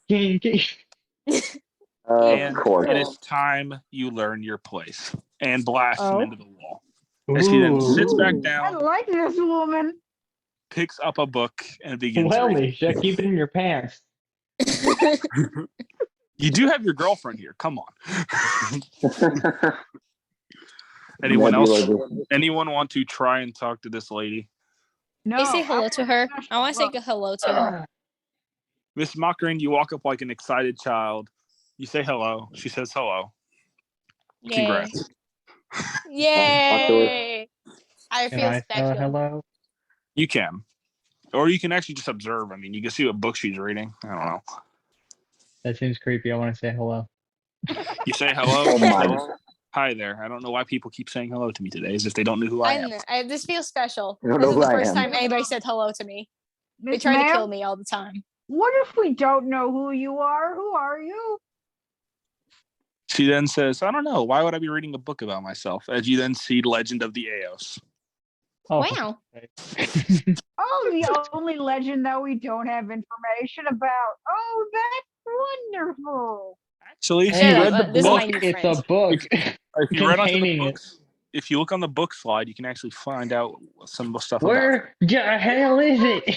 Of and course. it is time you learn your place," and blasts him Oh. into the wall. As he then sits back I down, like this woman. picks up a book, and begins Well, reading. Misha, keep it in your pants. You do have your girlfriend here. Come on. Anyone else? Anyone want to try and talk to this lady? No, Can you say hello to her? I want to say hello to her. Miss Mockering, you walk up like an excited child. You say hello. She says hello. Yay. Congrats. Yay. I Can feel I say special. hello? You can. Or you can actually just observe. I mean, you can see what book she's reading. I don't know. That seems creepy. I want to say hello. You say hello. Oh She my. says, "Hi there. I don't know why people keep saying hello to me today, as if they don't know who I am." This feels special. I don't This know is the who I first am. time anybody said hello to me. They Miss try to Ma'am, kill me all the time. what if we don't know who you are? Who are you? She then says, "I don't know. Why would I be reading a book about myself?" As you then see Legend of the Eos. Oh, Wow. Oh, the only legend that we don't have information about. Oh, that's wonderful. Actually, if Shut you up, read the this is book, my new it's friend. a book. if you read onto the containing it. books, if you look on the book slide, you can actually find out some stuff about it. Where the hell is it?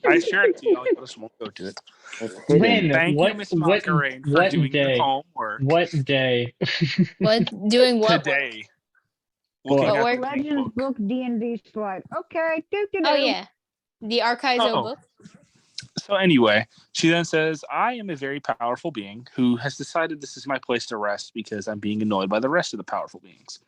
I shared it to you. I just won't go to it. It's hidden. When? Thank you, Miss Mockering, for what doing day? your homework What day? What? Doing what? today. What? Looking at What the work? pink Legends book. book D&D slide. Okay. Oh yeah, the Archizo Oh. book. So anyway, she then says, "I am a very powerful being who has decided this is my place to rest because I'm being annoyed by the rest of the powerful beings.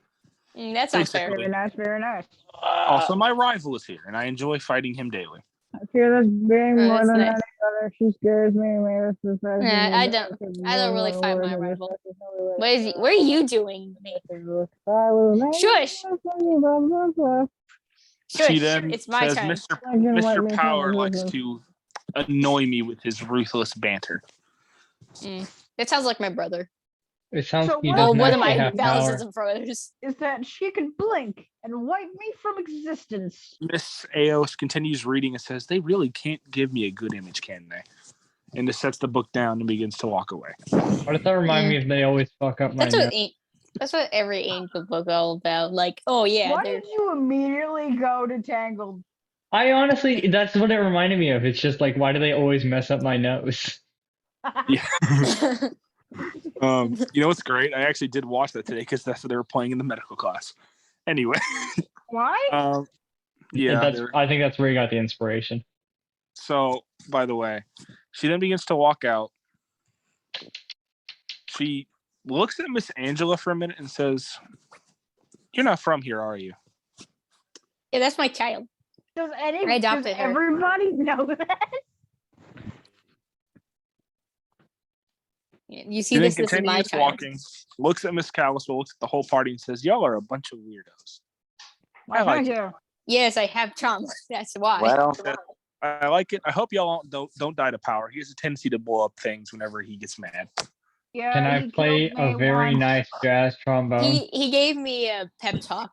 That sounds fair. Basically. Very nice, very nice. Also, my rival is here, and I enjoy fighting him daily." I fear this being Oh, more that's than nice. any other. She scares me. I don't really fight my rival. What are you doing to me? Shush! She Shush! then It's my says, turn. Mr. Power likes to annoy me with his ruthless banter." That sounds like my brother. It sounds So like he what- Oh, doesn't one of actually my have thousands power. of brothers. Is that she could blink and wipe me from existence. Miss Eos continues reading and says, "They really can't give me a good image, can they?" And just sets the book down and begins to walk away. Why does that remind me if they always fuck up my notes? That's what every angel book all about. Like, oh yeah, Why they're did you immediately go to Tangled? I honestly, that's what it reminded me of. It's just like, why do they always mess up my nose? Yeah. You know what's great? I actually did watch that today because that's what they were playing in the medical class. Anyway. Why? Yeah. I think that's where you got the inspiration. So, by the way, she then begins to walk out. She looks at Miss Angela for a minute and says, "You're not from here, are you?" Yeah, that's my child. Does adopted her. everybody know that? You see, She then this is my continues child. walking, looks at Miss Caliswell, looks at the whole party, and says, "Y'all are a bunch of weirdos." I like it. Yes, I have trauma. That's why. Well, I like it. I hope y'all don't die to power. He has a tendency to blow up things whenever he gets mad. Yeah. Can I play a very nice jazz trombone? He gave me a pep talk.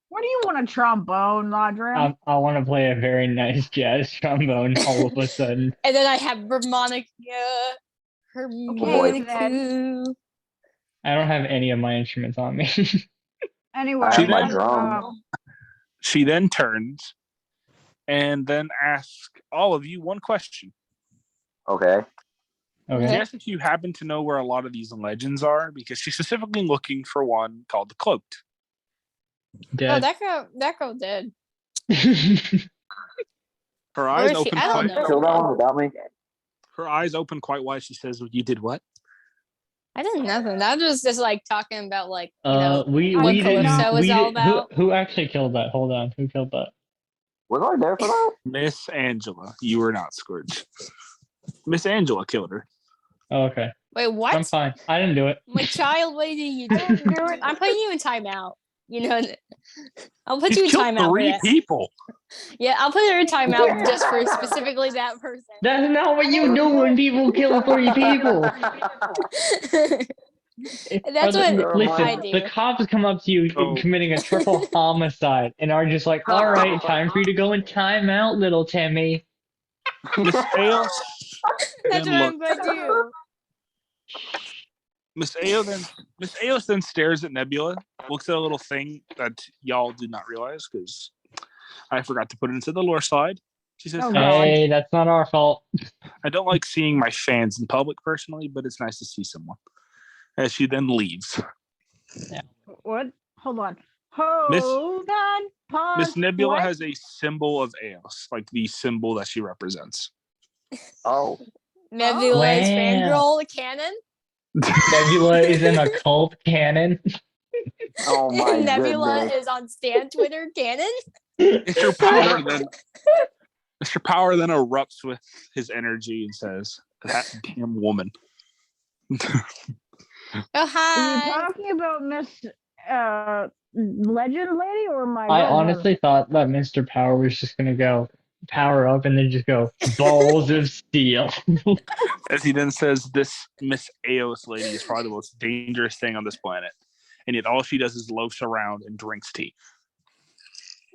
What do you want a trombone, Ladrim? I want to play a very nice jazz trombone all of a sudden. And then I have harmonica. Okay, then. I don't have any of my instruments on me. Anyway, she then turns and then asks all of you one question. Okay. She asks if you happen to know where a lot of these legends are, because she's specifically looking for one called the Cloaked. Dead. Oh, that girl dead. Her eyes open quite wide. Kill that one without me. Her eyes open quite wide. She says, "You did what?" I did nothing. That was just like talking about like what Calypso was all about. Who actually killed that? Hold on, who killed that? Was I there for that? Miss Angela. You were not, Scourge. Miss Angela killed her. Oh, okay. Wait, what? I'm fine. I didn't do it. My child, what did you do? I'm putting you in timeout. You know, I'll put you in timeout. 3 people. Yeah, I'll put her in timeout just for specifically that person. That's not what you do when people kill 3 people. That's what I do. The cops come up to you committing a triple homicide and are just like, "All right, time for you to go in timeout, little Timmy." Miss Ailes. That's what I'm going to do. Miss Ailes then stares at Nebula, looks at a little thing that y'all did not realize because I forgot to put it into the lore slide. She says, "Hey, that's not our fault." I don't like seeing my fans in public personally, but it's nice to see someone. As she then leaves. Yeah. What? Hold on. Hold on. Pause. Miss Nebula has a symbol of Eos, like the symbol that she represents. Oh. Nebula is fangirl canon? Nebula is in a cult canon? Oh my Nebula goodness. is on Stan Twitter canon? Mr. Power then erupts with his energy and says, "That damn woman." Oh, hi. Are you talking about Miss Legend Lady or my I honestly thought that Mr. Power was just going to go power up and then just go balls of steel. As he then says, "This Miss Eos lady is probably the most dangerous thing on this planet. And yet all she does is loafs around and drinks tea."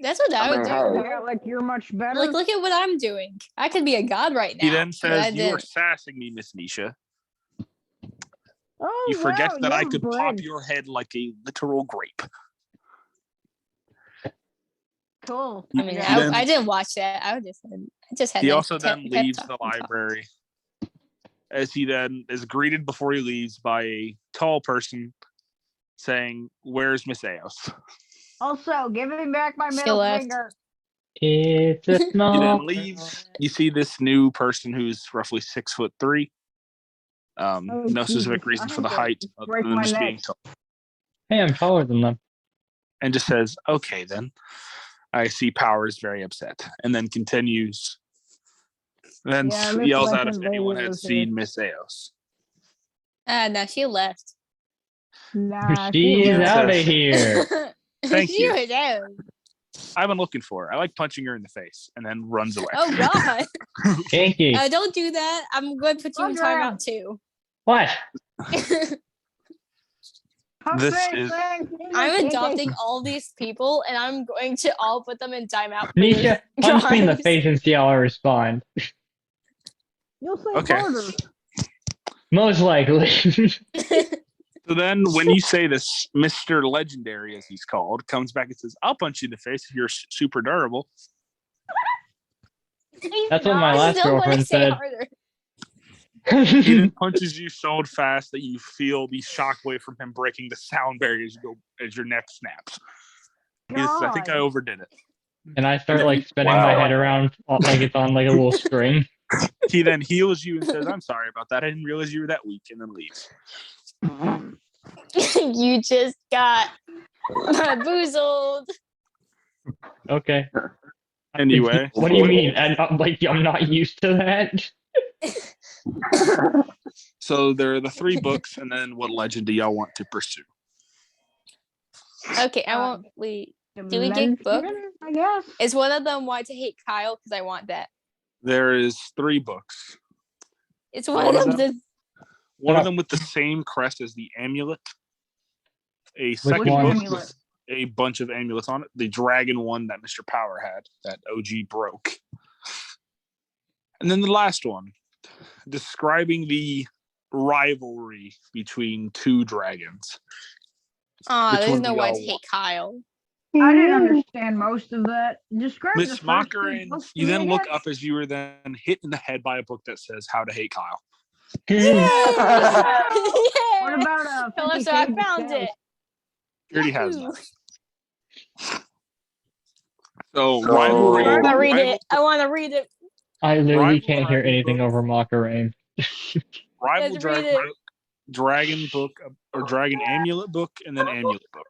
That's what I would do. Yeah, like you're much better. Like, look at what I'm doing. I could be a god right now. He then says, "You are sassing me, Miss Nisha. You forget that I could pop your head like a literal grape." Cool. I mean, I didn't watch that. I just had. He also then leaves the library. As he then is greeted before he leaves by a tall person saying, "Where's Miss Eos?" Also, give me back my middle finger. It's a small. He then leaves. You see this new person who's roughly 6'3". No specific reason for the height other than just being tall. Hey, I'm taller than them. And just says, "Okay, then." I see Power is very upset, and then continues. Then yells out if anyone had seen Miss Eos. No, she left. Nah, she's out of here. Thank you. Was out. I've been looking for her. I like punching her in the face, and then runs away. Oh God! Kinky. Don't do that. I'm going to put you in timeout too. What? I'm adopting all these people, and I'm going to all put them in timeout. Nisha, punch me in the face and see how I respond. You'll say harder. Most likely. So then, when you say this, Mr. Legendary, as he's called, comes back and says, "I'll punch you in the face if you're super durable." That's what my last girlfriend said. He then punches you so fast that you feel the shockwave from him breaking the sound barrier as your neck snaps. He says, I think I overdid it. And I start like spinning my head around like it's on like a little string. He then heals you and says, I'm sorry about that. I didn't realize you were that weak, and then leaves. You just got bamboozled. Okay. Anyway. What do you mean? I'm not used to that. So there are the 3 books, and then what legend do y'all want to pursue? Okay, I won't. Do we get book? I guess. Is one of them Why to Hate Kyle? Because I want that. There is 3 books. It's one of them. One of them with the same crest as the amulet. A second one? book with a bunch of amulets on it. The dragon one that Mr. Power had, that OG broke. And then the last one, describing the rivalry between 2 dragons. There's no Why to Hate Kyle. I didn't understand most of that. Describe Miss the first 2 Mockerin, books you to then me look again. up as you were then hit in the head by a book that says How to Hate Kyle. Yeah. What about Tell us I found it. He already has Yahoo. that. So, So- rivalry. I want to read it. I want to read it. I literally Rival can't hear dragon anything book. over Mockeray. Rival Let's dragon read it. book, dragon book, or dragon amulet book, and then amulet book.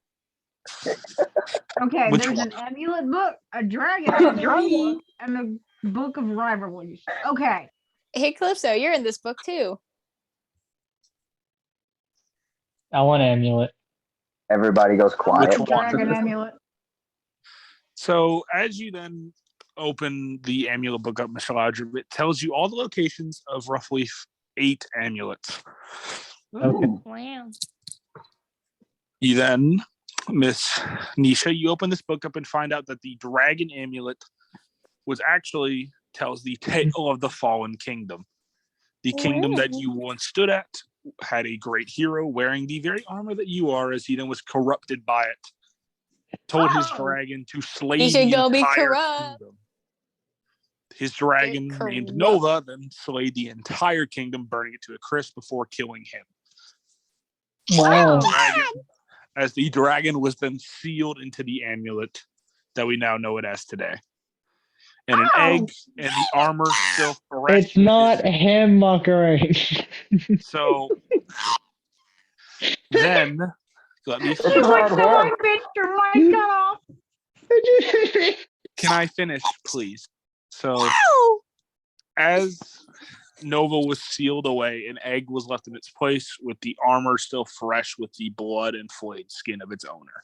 Okay, Which there's one? an amulet book, a dragon book, and the book of rivalries. Okay. Hey, Calypso, you're in this book too. I want amulet. Everybody goes quiet. Which one? Dragon amulet. So, as you then open the amulet book up, Mr. Laudrup, it tells you all the locations of roughly 8 amulets. Okay. Wow. You then, Miss Nisha, you open this book up and find out that the dragon amulet was actually tells the tale of the fallen kingdom. The kingdom that you once stood at had a great hero wearing the very armor that you are, as he then was corrupted by it. Told his dragon to slay He should the go be entire corrupt. kingdom. His dragon named corrupt. Nova then slayed the entire kingdom, burning it to a crisp before killing him. Wow. As the dragon was then sealed into the amulet that we now know it as today. And an egg and the armor still fresh. It's not him, Mockeray. So then, let me She finish. went to my Mr. Mike got off. Can I finish, please? So, as Nova was sealed away, an egg was left in its place with the armor still fresh with the blood and flayed skin of its owner.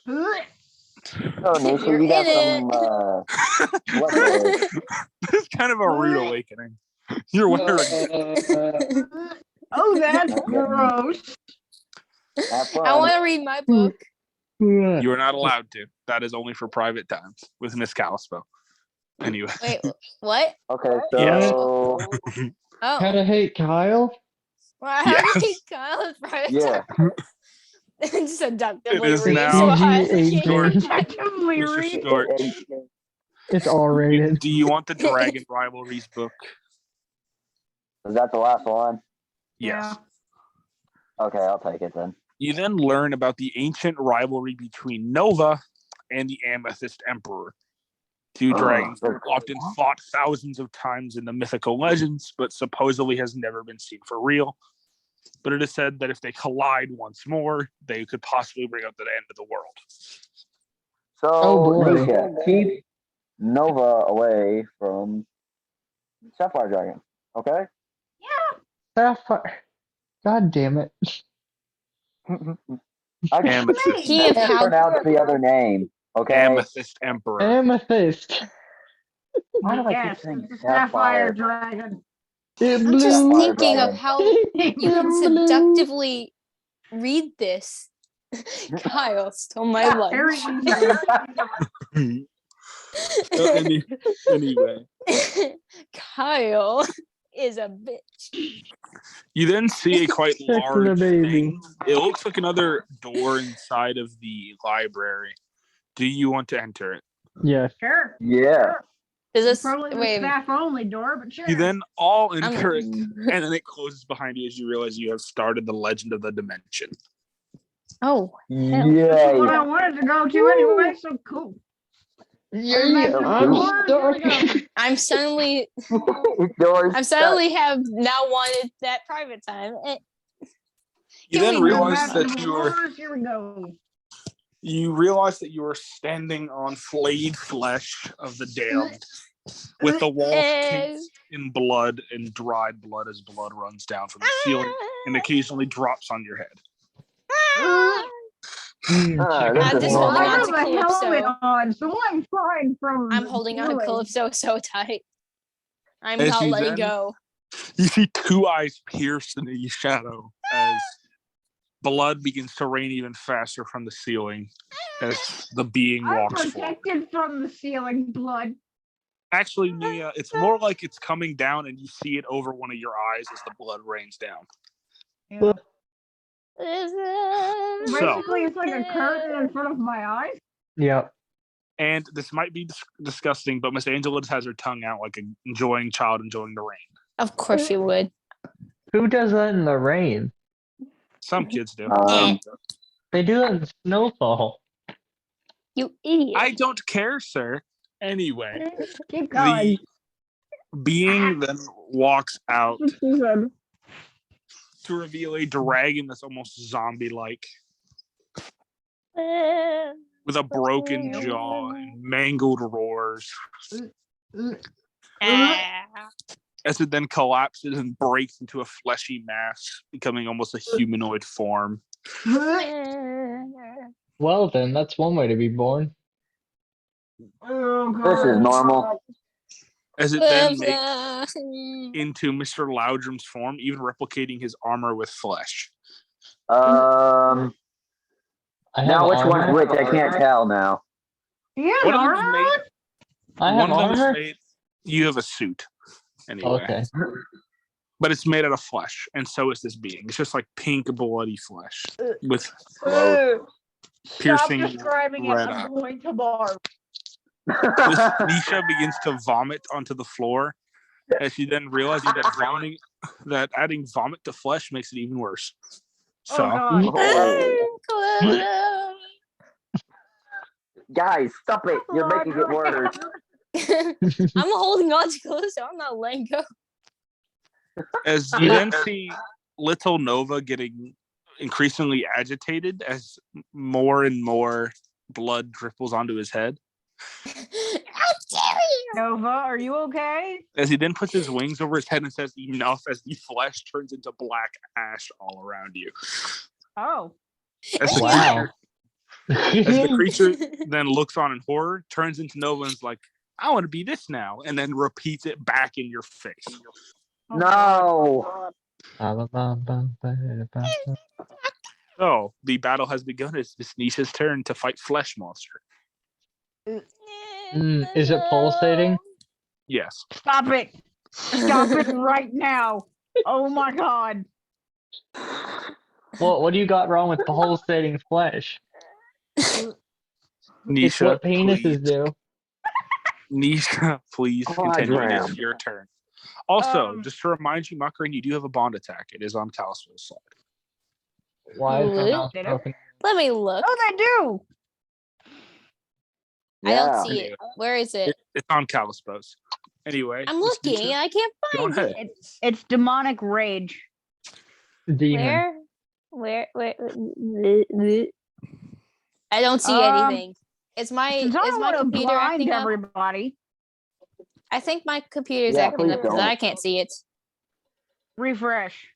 Oh, Nisha, you got some blood red. This is kind of a rude awakening. You're wearing it. Oh, that's gross. Have fun. I want to read my book. You are not allowed to. That is only for private times with Miss Calispo. Anyway. Wait, what? Okay, Yes. so Oh, How to hate Kyle? well, how Yes. do you Kyle is private yeah, time? Seductively It is read. now So I PG-18. George. Actively Mr. read. Storch, It's R-rated. do you want the Dragon Rivalries book? is that the last one? Yes. Okay, I'll take it then. You then learn about the ancient rivalry between Nova and the Amethyst Emperor. Two dragons that often fought thousands of times in the mythical legends, but supposedly has never been seen for real. But it is said that if they collide once more, they could possibly bring up the end of the world. So, Oh, boy. Nisha, keep Nova away from Sapphire Dragon, okay? Sapphire. God damn it. I Amethyst. He of can't how pronounce the other name, okay? Amethyst Emperor. Amethyst. Why do I keep Yes, saying it's a sapphire Sapphire? dragon. It I'm just blew. thinking of how you can seductively read this. Kyle stole my Very lunch. easy. Anyway, Kyle is a bitch. you then see a quite Check the large baby. thing. It looks like another door inside of the library. Do you want to enter it? Yes. Sure. Yeah. Is this Probably the wait? staff only door, but sure. You then all enter it, I'm- and then it closes behind you as you realize you have started the Legend of the Dimension. Oh, hell. This is what Yay. I wanted to go to anyway, so cool. Yeah, I'm starting. I'm suddenly Doors I'm suddenly have now wanted that private time. You Can then we realize move that you are Here we go. standing on flayed flesh of the damned, with the walls caked in blood and dried blood as blood runs down from the ceiling and occasionally drops on your head. this I'm is just normal. holding I on have to a helmet Calypso. on, so I'm fine from. I'm holding on to Calypso so tight. I'm As not you letting then- go. You see two eyes pierced in the shadow as blood begins to rain even faster from the ceiling as the being I'm walks forward. protected from the ceiling blood. Actually, Mia, it's more like it's coming down and you see it over one of your eyes as the blood rains down. Yeah. So- Basically, it's like a curtain in front of my eyes. Yep. And this might be disgusting, but Miss Angela just has her tongue out like an enjoying child enjoying the rain. Of course you would. Who does that in the rain? Some kids do. They do that in snowfall. You idiot. I don't care, sir. Anyway, Keep going. the being then walks out She said, to reveal a dragon that's almost zombie-like, with a broken jaw and mangled roars, as it then collapses and breaks into a fleshy mass, becoming almost a humanoid form. Well then, that's one way to be born. oh, This is God. normal. As it then makes into Mr. Loudrum's form, even replicating his armor with flesh. I have Now which one's armor. which? I can't tell now. Yeah, One of them's armor made. on? I have One of them is armor. made. You have a suit, anyway. Okay. But it's made out of flesh, and so is this being. It's just like pink, bloody flesh with Stop piercing describing it. red I'm eye. going to barf. This Nisha begins to vomit onto the floor, as she then realizes that adding vomit to flesh makes it even worse. So, Oh, God. Guys, stop it. You're making it worse. I'm holding on to Calypso. I'm not letting go. as you then see little Nova getting increasingly agitated as more and more blood dripples onto his head. How dare you! Nova, are you okay? As he then puts his wings over his head and says enough, as the flesh turns into black ash all around you. Oh. As the Wow. creature then looks on in horror, turns into Nova and is like, I want to be this now, and then repeats it back in your face. Oh, No. So the battle has begun. It's Miss Nisha's turn to fight Flesh Monster. Is it pulsating? Yes. Stop it. Stop it right now. Oh my God. What do you got wrong with pulsating flesh? It's Nisha, what penises please. do. Nisha, please continue. It is your turn. Also, just to remind you, Muckering, you do have a bond attack. It is on Calispo's side. Why is my mouse Did it? broken? Let me look. Oh, they do. I don't see it. Where is it? It's on Calispo's. Anyway. I'm Miss looking. Nisha, I can't go find ahead. it. It's demonic rage. Demon. Where? I don't see anything. Is my Since I don't want to computer blind acting up? everybody, I think my computer's Yeah, acting please up because don't. I can't see it. refresh.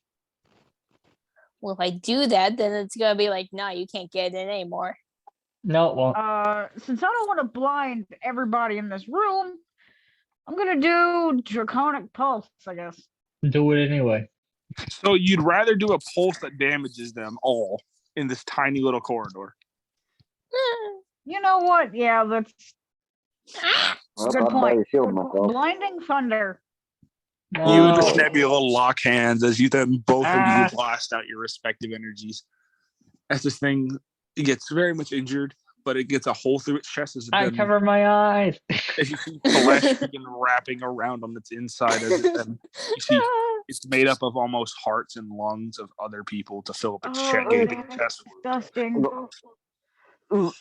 Well, if I do that, then it's gonna be like, no, you can't get in anymore. No, it won't. Since I don't want to blind everybody in this room, I'm gonna do Draconic Pulse, I guess. Do it anyway. So you'd rather do a pulse that damages them all in this tiny little corridor. You know what? Yeah, that's Well, good I point. better shield myself. Blinding Thunder. You and No. Nebula lock hands as you then both of Ah. you blast out your respective energies. As this thing gets very much injured, but it gets a hole through its chest as I cover my eyes. as you see flesh begin wrapping around on its inside. As it then you see it's made up of almost hearts and lungs of other people to fill up its gaping chest. Disgusting. It's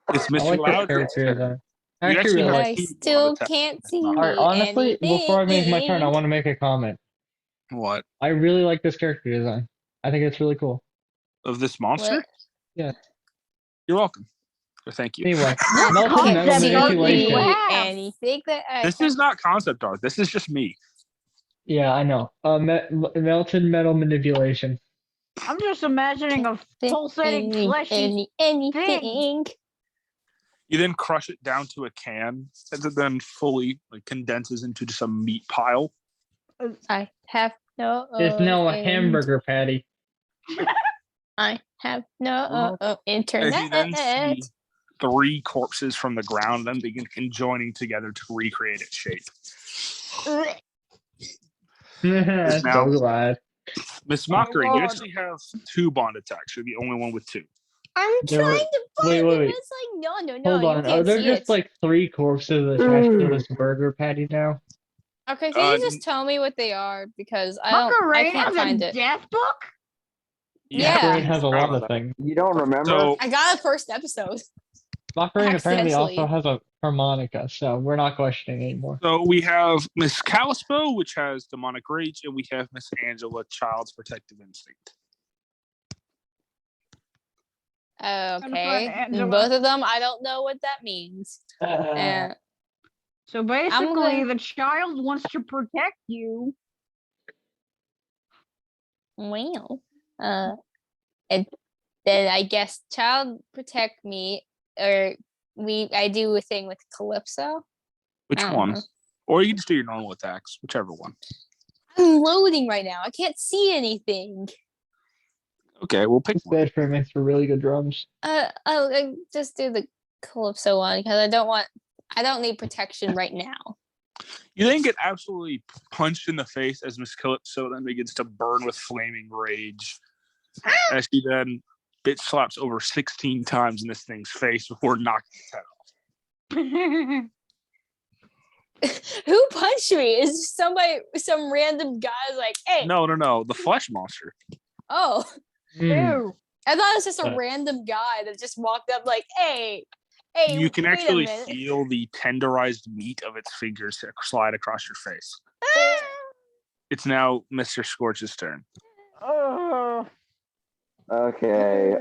I Mr. like this Loud. character design. I You actually really have like. I two still attacks. can't see Alright, honestly, anything. before I make my turn, I want to make a comment. What? I really like this character design. I think it's really cool. Of this monster? What? Yeah. You're welcome. Or thank you. Anyway, I melted can't metal concept art do you manipulation. have? anything that I This is not concept art. This is just me. Yeah, I know. Melted metal manipulation. I'm just imagining a pulsating fleshy anything. You then crush it down to a can, and it then fully condenses into just a meat pile. I have no. It's now a hamburger patty. I have no As internet. you then see 3 corpses from the ground, then begin conjoining together to recreate its shape. So Now- glad. Miss Mockery, you God. actually have 2 bond attacks. You're the only one with 2. I'm There were- trying to find wait, it. wait. It's like no. Hold You on. Are can't there see just it. like 3 corpses attached to this burger patty now? Okay, can you just tell me what they are because I Macarena can't has find a it. death book? Yeah. Macarena has a lot of things. You don't remember? So I got a first episode. Macarena apparently also Accidentally. has a harmonica, so we're not questioning anymore. So we have Miss Calispo, which has demonic rage, and we have Miss Angela, child's protective instinct. Okay, Angela. both of them. I don't know what that means. And So basically, gonna- the child wants to protect you. well, and then I guess child protect me, or I do a thing with Calypso. Which I don't one? know. Or you can just do your normal attacks, whichever one. I'm loading right now. I can't see anything. Okay, we'll pick This one. bed frame makes for really good drums. I'll just do the Calypso one because I don't need protection right now. You then get absolutely punched in the face as Miss Calypso then begins to burn with flaming rage. As she then bitch slaps over 16 times in this thing's face before knocking its head off. Who punched me? Is somebody, some random guy's like, hey, No, the flesh monster. oh, Ew. I thought it was just a Uh. random guy that just walked up like, hey, You can wait a actually minute. feel the tenderized meat of its fingers slide across your face. It's now Mr. Scorch's turn. Oh. Okay.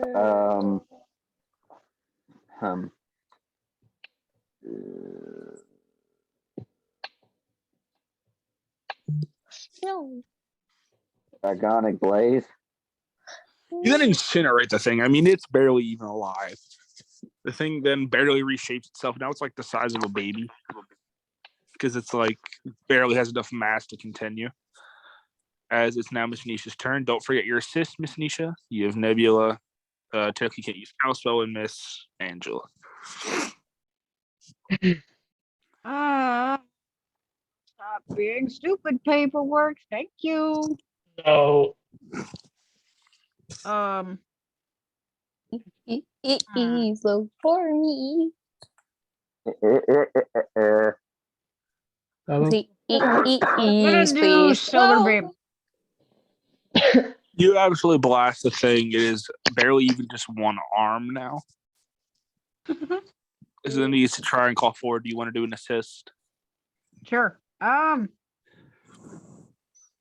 No. Agonic Blaze. You then incinerate the thing. I mean, it's barely even alive. The thing then barely reshapes itself. Now it's like the size of a baby because it's like barely has enough mass to continue. As it's now Miss Nisha's turn. Don't forget your assist, Miss Nisha. You have Nebula. Technically can't use Housebow and Miss Angela. Stop being stupid, paperwork. Thank you. No. It is low for me. Hello? It I'm gonna is do please. Southern No. Beam. You absolutely blast the thing. It is barely even just one arm now. Is it needs to try and call forward? Do you want to do an assist? Sure.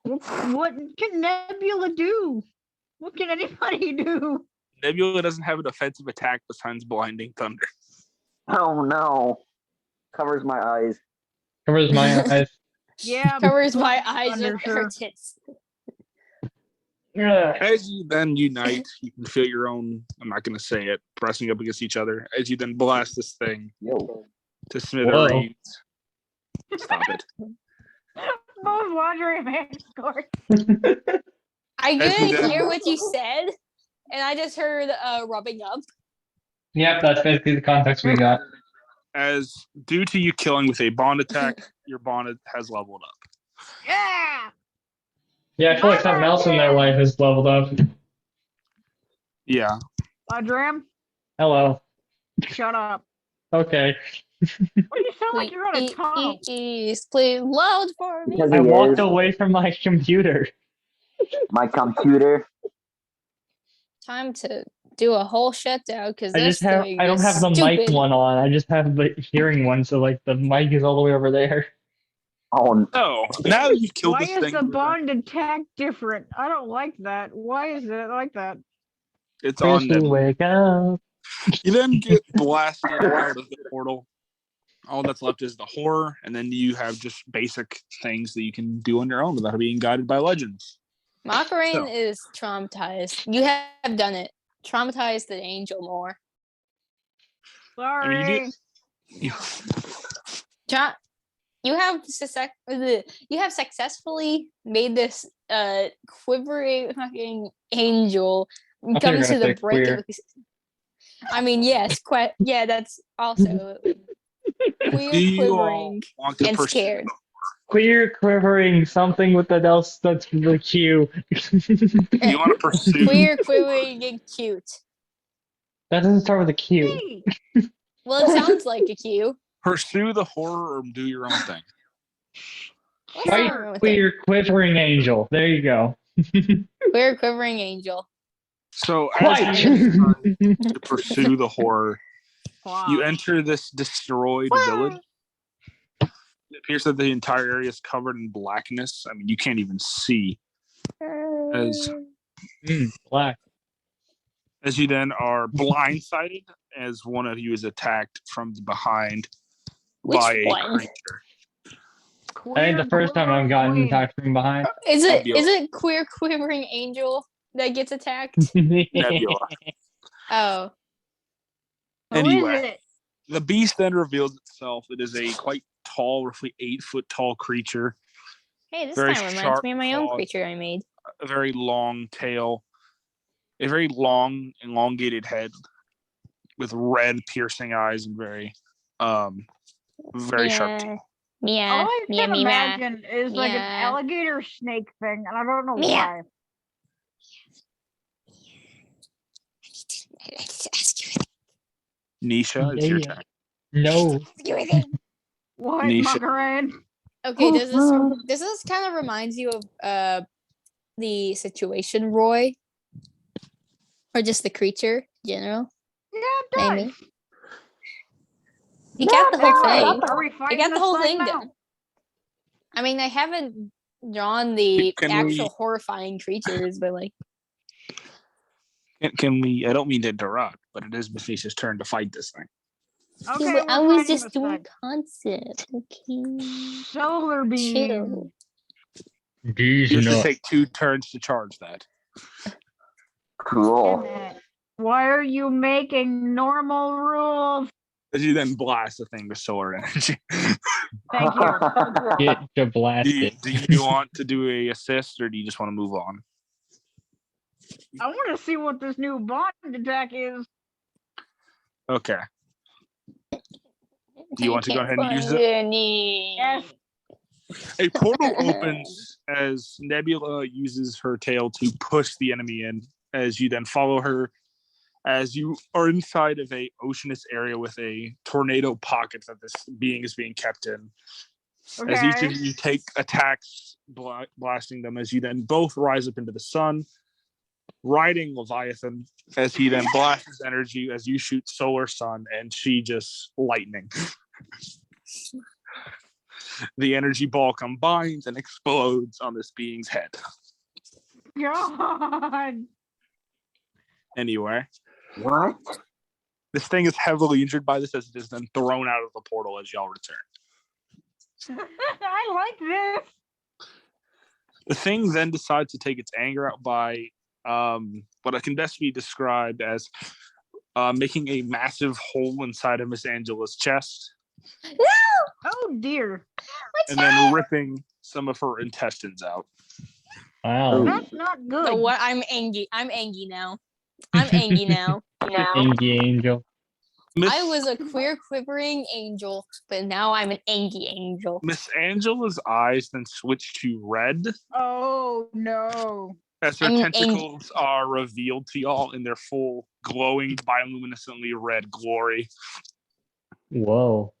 What can Nebula do? What can anybody do? Nebula doesn't have an offensive attack besides blinding thunder. Oh no. Covers my eyes. Covers my eyes. Yeah. Covers my eyes Thunder, with sure. her tits. Ugh. As you then unite, you can feel your own, I'm not going to say it, pressing up against each other. As you then blast this thing Yo. to smithereens. Stop it. Both laundry man scored. I As you couldn't did. hear what you said, and I just heard rubbing up. Yep, that's basically the context we got. As due to you killing with a bond attack, your bond has leveled up. Yeah. Yeah, I feel like something else in their life has leveled up. Yeah. Dram. Hello. Shut up. Okay. What do you sound like you're on a tunnel? Please play loud for me. Because I he walked is. away from my computer. My computer. Time to do a whole shutdown because I this thing I don't is have the stupid. mic one on. I just have the hearing one, so like the mic is all the way over there. Oh, Oh, now that you've killed Why this is thing, the bond attack different? I don't like that. Why is it like that? it's on Chrissy, them. wake up. You then get blasted out of the portal. All that's left is the horror, and then you have just basic things that you can do on your own without being guided by legends. Macarena So. is traumatized. You have done it. Traumatized the angel more. Sorry. I mean, You have successfully made this quivering fucking angel I thought you come were to gonna the say brink queer. of. I mean, yes, yeah, that's also do queer, you all quivering, want to and pursue? scared. Queer quivering something with that else that's the Q. Do you want to pursue? Queer, quivering, and cute. That doesn't start with a Q. Hey, Well, it sounds like a Q. Pursue the horror or do your own thing. What's wrong White with queer quivering angel. There you go. it? Queer, quivering angel. So White. as you decide to pursue the horror, wow. you enter this destroyed village. It appears that the entire area is covered in blackness. I mean, you can't even see. Black. As you then are blindsided as one of you is attacked from behind by a creature. I think the first time I've gotten attacked from behind. Is Nebula. it queer quivering angel that gets attacked? Nebula. Oh. Anyway, the beast then reveals itself. It is a quite tall, roughly 8-foot tall creature. Hey, this Very kind of reminds sharp me of my own claws. creature I made. A very long tail, a very long, elongated head with red, piercing eyes and very sharp teeth. Yeah. All I can imagine is like an alligator snake thing, and I don't know why. Nisha, it's your turn. No. What, Nisha. Macarena? Okay, does this kind of reminds you of the situation, Roy? Or just the creature in general? Yeah, it does. Maybe. You got the whole thing. Are we You fighting got the this whole thing thing now? done. I mean, I haven't drawn the actual horrifying creatures, but like. Can we? I don't mean to interrupt, but it is Misha's turn to fight this thing. Okay, Yeah, I we're was fighting just this doing thing. concept. Okay. Solar beam. Chill. These You have to nuts. take 2 turns to charge that. cool. Why are you making normal rules? As you then blast the thing with solar energy. Thank you. Get to blast it. Do you want to do a assist or do you just want to move on? I want to see what this new bond attack is. Okay. Do you want to go ahead and use it? Yes. A portal opens as Nebula uses her tail to push the enemy in, as you then follow her, as you are inside of a oceanous area with a tornado pocket that this being is being kept in. Okay. As each of you take attacks, blasting them, as you then both rise up into the sun, riding Leviathan, as he then blasts his energy as you shoot solar sun, and she just lightning. The energy ball combines and explodes on this being's head. God. Anyway. What? This thing is heavily injured by this as it is then thrown out of the portal as y'all return. I like this. The thing then decides to take its anger out by what can best be described as making a massive hole inside of Miss Angela's chest. No! Oh dear. And then ripping some of her intestines out. Wow. That's not good. So what? I'm angry. I'm angry now. I'm angry now. Angry angel. I was a queer quivering angel, but now I'm an angry angel. Miss Angela's eyes then switch to red. Oh no. As her I'm tentacles are revealed to y'all in their full, glowing, bioluminescently red glory. Whoa.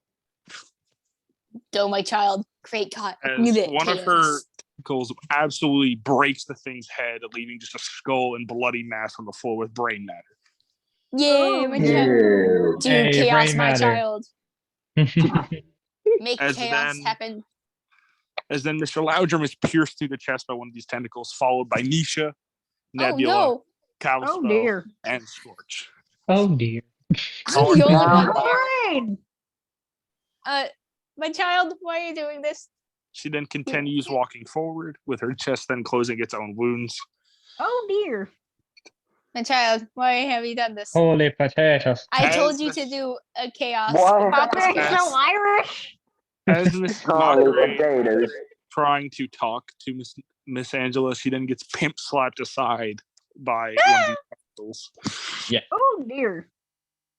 Oh, my child. Great God. As one of her tentacles absolutely breaks the thing's head, leaving just a skull and bloody mass on the floor with brain matter. Yay, my child. Ew. Do Hey, chaos, brain my matter. child. Make As chaos then- happen. As then Mr. Loudrum is pierced through the chest by one of these tentacles, followed by Nisha, Nebula, Oh, no. Callisto, Oh dear. and Scorch. Oh dear. I'm the only Now- one there. Brain. My child, why are you doing this? She then continues walking forward, with her chest then closing its own wounds. Oh dear. My child, why have you done this? Holy potatoes. I As told you the- to do a chaos. What? Stop being Yes. so Irish. As Miss Holy Mockery potatoes. trying to talk to Miss Angela, she then gets pimp slapped aside by one of these tentacles. Oh dear.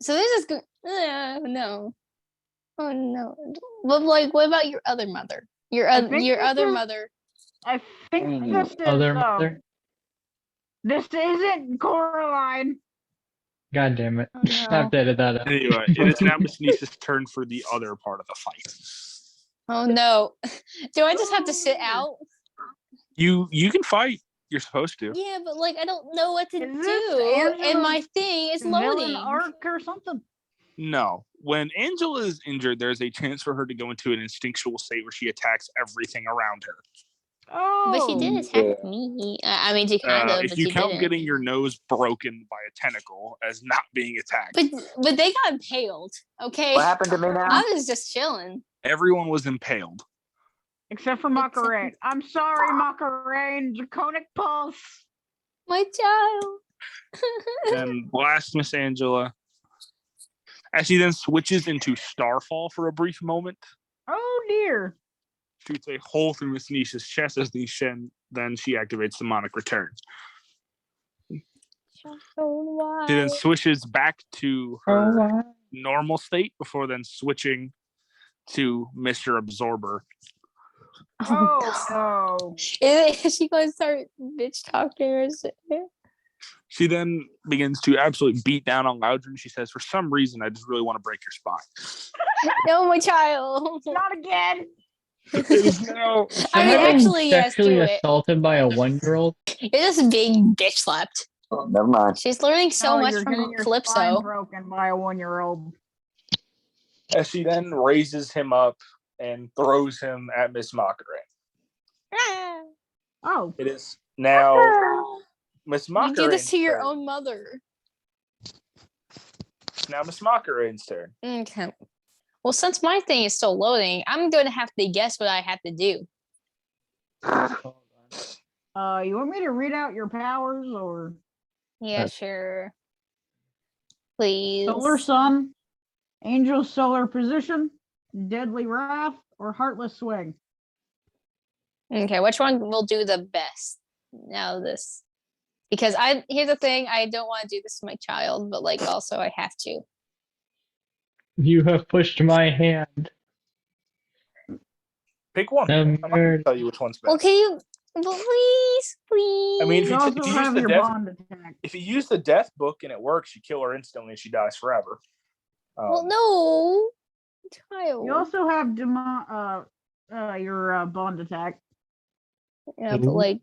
So this is good. No. Oh no. But like, what about your other mother? Your think other this is- mother. I think this is Other mother? this isn't Coraline. God damn it. Oh, no. I have to edit that out. Anyway, it is now Miss Nisha's turn for the other part of the fight. Oh no. Do I just have to sit out? You can fight. You're supposed to. Yeah, but like I don't know what to Is this do, and my Angela's thing is Villain loading. arc or something. No. When Angela is injured, there's a chance for her to go into an instinctual state where she attacks everything around her. Oh. But she did attack me. I mean, she kind of. If But you she count didn't. getting your nose broken by a tentacle as not being attacked, But they got impaled. Okay. What happened to me now? I was just chilling. everyone was impaled. Except for Macarena. I'm sorry, Macarena. Draconic Pulse. My child. And blast Miss Angela. As she then switches into Starfall for a brief moment, Oh dear. shoots a hole through Miss Nisha's chest as then she activates demonic return. She then switches back to her normal state before then switching to Mr. Absorber. Oh no. Is she going to start bitch talking or something? She then begins to absolutely beat down on Loudron. She says, "For some reason, I just really want to break your spine." No, my child. Not again. It is now. I mean, Have been actually, yes, sexually do it. assaulted by a 1-year-old? You're just being bitch slapped. Oh, never mind. She's learning so Oh, much you're from getting your Calypso. spine broken by a 1-year-old. As she then raises him up and throws him at Miss Mockery. Ah, Oh. It is now Miss you Mockery. do this to your own mother. Now Miss Mockery's turn. Okay. Well, since my thing is still loading, I'm going to have to guess what I have to do. You want me to read out your powers or Yeah, sure. Please. Solar Sun, Angel Solar Position, Deadly Wrath, or Heartless Swing? Okay, which one will do the best? Now this. Because here's the thing, I don't want to do this to my child, but like also I have to. You have pushed my hand. Pick one. I'm not going to tell you which one's best. Well, can you please? I mean, You also have your bond attack. if you use the death book and it works, you kill her instantly and she dies forever. Well, no. Child. You also have your bond attack. Yeah, but like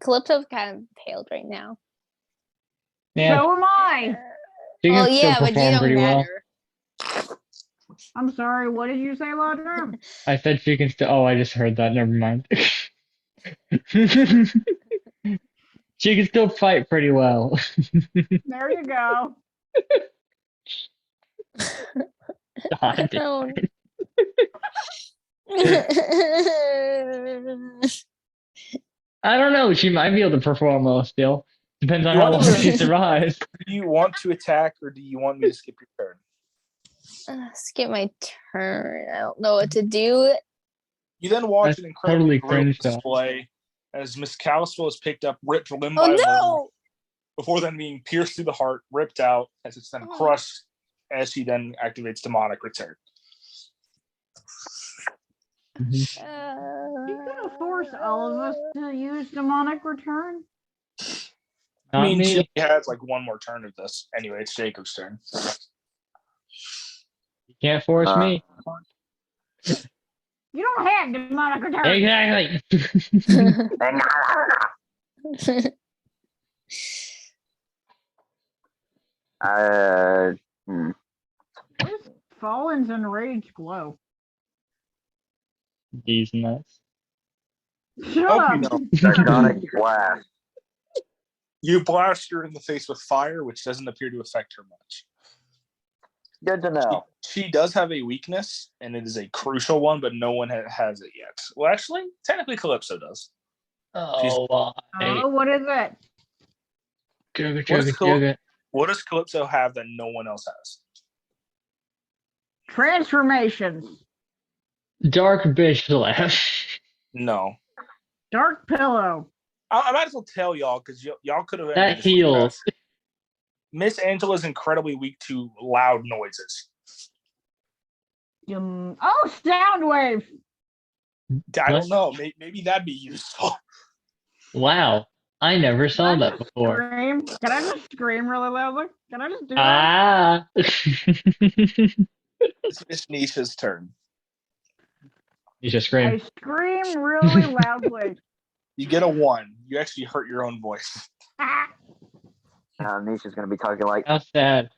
Calypso's kind of paled right now. Yeah, So am I. she Oh can still yeah, but you perform don't pretty well. matter. I'm sorry, what did you say, Ladrum? I said she can still. Oh, I just heard that. Never mind. She can still fight pretty well. There you go. God. Oh. I don't know. She might be able to perform well still. Depends on You how want long to- she survives. Do you want to attack or do you want me to skip your turn? Skip my turn. I don't know what to do. You then watch That's an incredibly totally brutal cringe, though. display as Miss Callisto is picked up, ripped limb Oh by limb, no! before then being pierced through the heart, ripped out, as it's then Oh. crushed, as she then activates demonic return. Mhm. You could have forced all of us to use demonic return. I mean, me. she has like one more turn of this. Anyway, it's Jacob's turn. You can't force me. You don't have demonic return. Exactly. What does Fallen's Enraged glow? These nuts. Shut Hope up. you know. Sardonic blast. You blast her in the face with fire, which doesn't appear to affect her much. Good to know. She does have a weakness, and it is a crucial one, but no one has it yet. Well, actually, technically, Calypso does. Oh, why? Oh, what is it? What does Calypso have that no one else has? Transformations. Dark bitch laugh. No. Dark pillow. I might as well tell y'all because y'all could have. That heals. Miss Angela is incredibly weak to loud noises. Oh, sound wave. I don't know. Maybe that'd be useful. Wow. I never saw that before. Scream? Can I just scream really loudly? Can I just do that? It's Miss Nisha's turn. You just scream. I scream really loudly. You get a 1. You actually hurt your own voice. Nisha's gonna be talking like. How sad.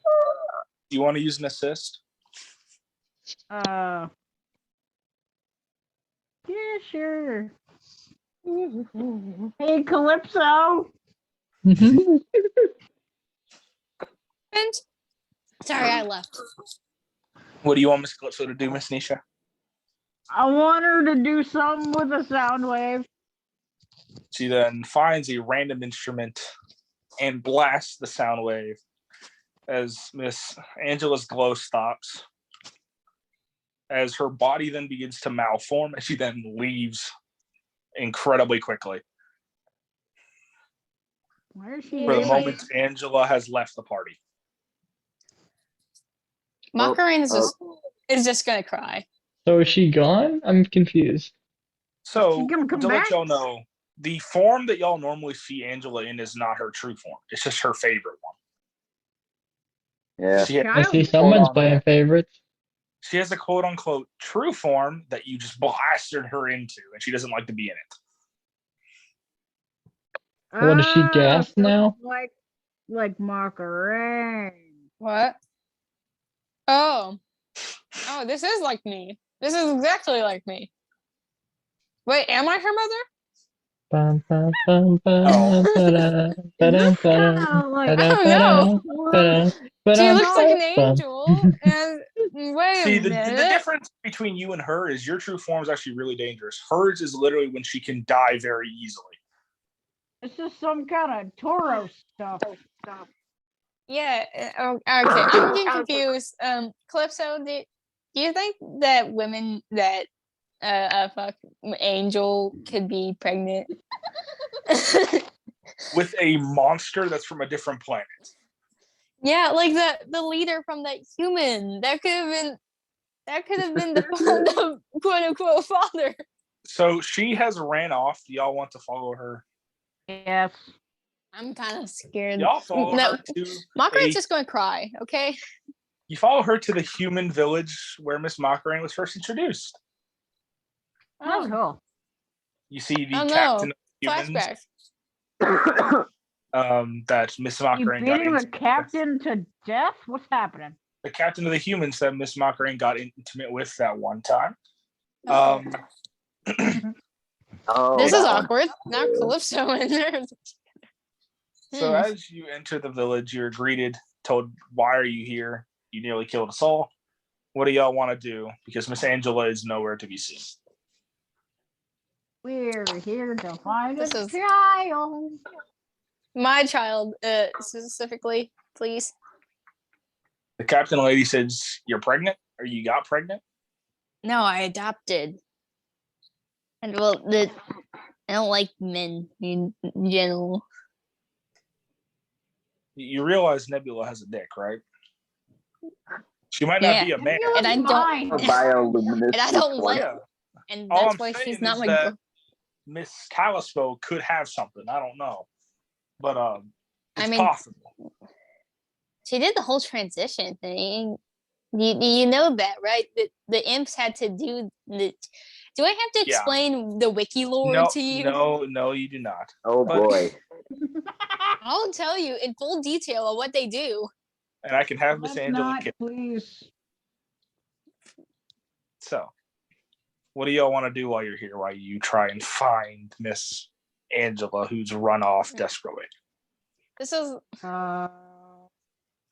Do you want to use an assist? Yeah, sure. Hey, Calypso. Sorry, I left. What do you want Miss Calypso to do, Miss Nisha? I want her to do something with a sound wave. She then finds a random instrument and blasts the sound wave as Miss Angela's glow stops. As her body then begins to malform, and she then leaves incredibly quickly. Where is she? For the moment, Angela has left the party. Macarena is just gonna cry. So is she gone? I'm confused. So, come to back? let y'all know, the form that y'all normally see Angela in is not her true form. It's just her favorite one. Yeah. I see someone's playing favorites. She has a quote-unquote true form that you just blasted her into, and she doesn't like to be in it. What, is she gassed now? Like Macarena. What? Oh, this is like me. This is exactly like me. Wait, am I her mother? Bum, bum, bum, bum, Oh. ba-da, ba-da, ba-da, Like, ba-da, I don't ba-da, know. ba-da, She looks like an bum. angel. And wait See, a the minute. difference between you and her is your true form is actually really dangerous. Hers is literally when she can die very easily. this is some kind of Toro stuff. Yeah. Okay. I'm getting confused. Calypso, do you think that women that fuck angel could be pregnant? With a monster that's from a different planet. Yeah, like the leader from that human. That could have been the quote unquote father. So she has ran off. Do y'all want to follow her? Yes. I'm kind of scared. Y'all follow her to Macarena's just gonna cry, okay? You follow her to the human village where Miss Macarena was first introduced. Oh, cool. You see the Oh, captain no. of humans. Flashbacks. That Miss You Macarena beat got him a captain to death? What's happening? the captain of the humans that Miss Macarena got intimate with that one time. This is awkward. Now Calypso in there. So as you enter the village, you're greeted, told, "Why are you here? You nearly killed us all. What do y'all want to do?" Because Miss Angela is nowhere to be seen. We're here to find This a is- child. My child, specifically, please. The captain lady says, "You're pregnant, or you got pregnant?" No, I adopted. And well, I don't like men in general. You realize Nebula has a dick, right? She might not be a man. And I don't. Bioluminescent. And I don't like. Yeah. And All that's I'm why saying she's not is my that girl. Miss Callisto could have something. I don't know, but It's possible. She did the whole transition thing. You know that, right? The imps had to do the. Do I have to explain the wiki lore to you? No, you do not. Oh boy. I'll tell you in full detail of what they do. And I can have Miss Angela. Please. So, what do y'all want to do while you're here? While you try and find Miss Angela, who's run off desperately. This is.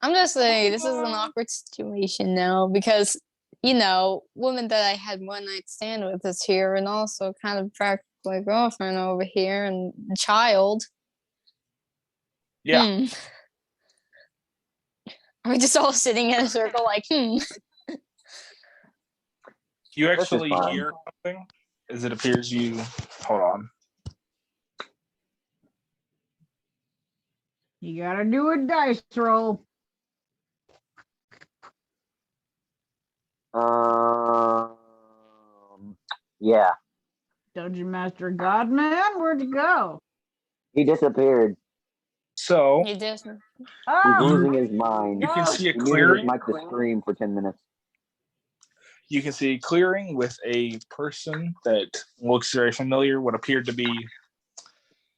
I'm just saying, this is an awkward situation now because, woman that I had one night stand with is here, and also kind of practically girlfriend over here, and child. Yeah. Are we just all sitting in a circle like, You actually hear something as it appears you. Hold on. You gotta do a dice roll. Yeah. Dungeon Master Godman, where'd you go? He disappeared. So he just. He's losing his mind. You can see a He muted clearing. his mic to scream for 10 minutes. You can see a clearing with a person that looks very familiar. What appeared to be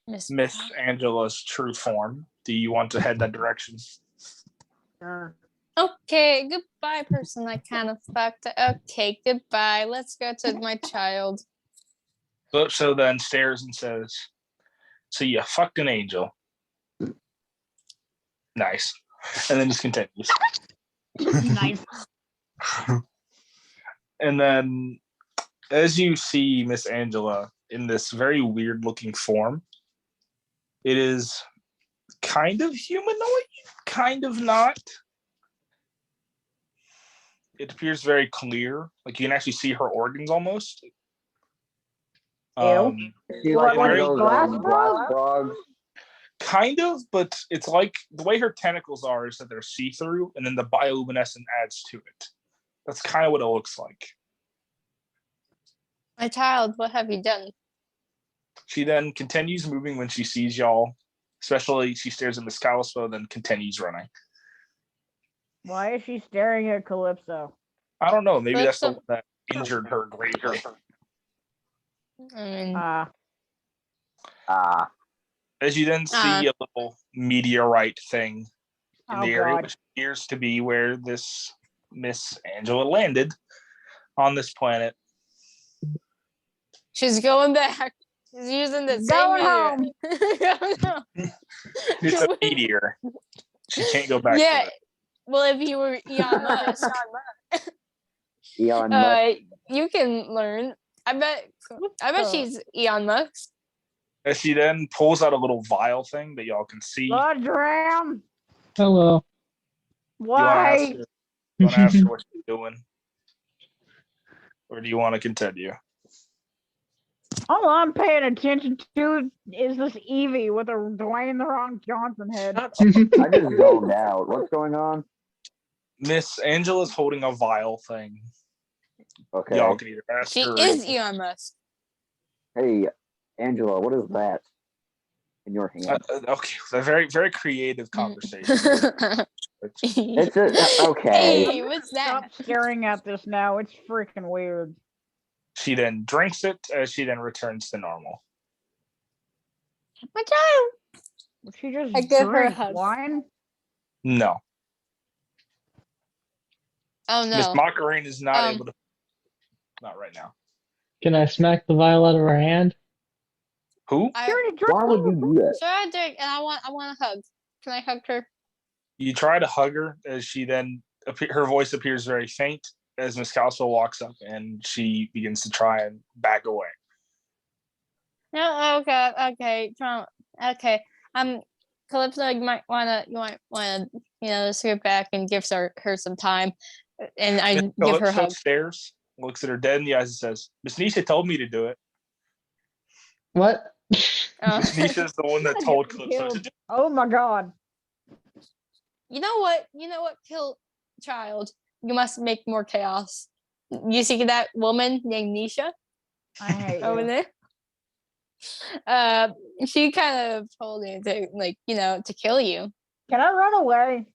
Miss Angela's true form. Do you want to head that direction? Sure. Okay, goodbye, person I kind of fucked. Okay, goodbye. Let's go to my child. So then stares and says, "So you fucked an angel." Nice. And then just continues. Nice. And then as you see Miss Angela in this very weird looking form, it is kind of humanoid, kind of not. It appears very clear. Like you can actually see her organs almost. She like one of those glass frogs? Kind of, but it's like the way her tentacles are is that they're see-through, and then the bioluminescent adds to it. That's kind of what it looks like. My child, what have you done? She then continues moving when she sees y'all. Especially, she stares at Miss Calypso, then continues running. Why is she staring at Calypso? I don't know. Maybe that's the one that injured her greatly. I mean, as you then see a little meteorite thing in the area, which appears to be where this Miss Angela landed on this planet. She's going back. She's using the same meteor. It's a meteor. She can't go back. Yeah. Well, if you were Elon Musk, you can learn. I bet she's Elon Musk. As she then pulls out a little vial thing that y'all can see. Bloodram. Hello. Why? You want to ask her what she's doing? Or do you want to continue? All I'm paying attention to is this Eevee with a Dwayne The Rock Johnson head. I just zoned out. What's going on? Miss Angela's holding a vial thing. Okay. Y'all can either ask her. She is Elon Musk. Hey, Angela, what is that in your hand? Okay, a very, very creative conversation. It's okay. Hey, what's that? Stop staring at this now. It's freaking weird. She then drinks it as she then returns to normal. My child. Did she just I give her a drink hug. wine? No. Oh no. Miss Macarena is not able to. Not right now. Can I smack the vial out of her hand? Who? Why would you do that? So I drink, and I want a hug. Can I hug her? You try to hug her as she then her voice appears very faint as Miss Calypso walks up and she begins to try and back away. No, okay. Calypso, you might wanna, scoot back and give her some time, and I Miss give her a Calypso hug. stares, looks at her dead in the eyes, and says, "Miss Nisha told me to do it." What? Miss Nisha is the one that told Calypso to do it. Oh my god. You know what? Kill child. You must make more chaos. You see that woman named Nisha I hate over you. there? She kind of told me to, like, to kill you. Can I run away?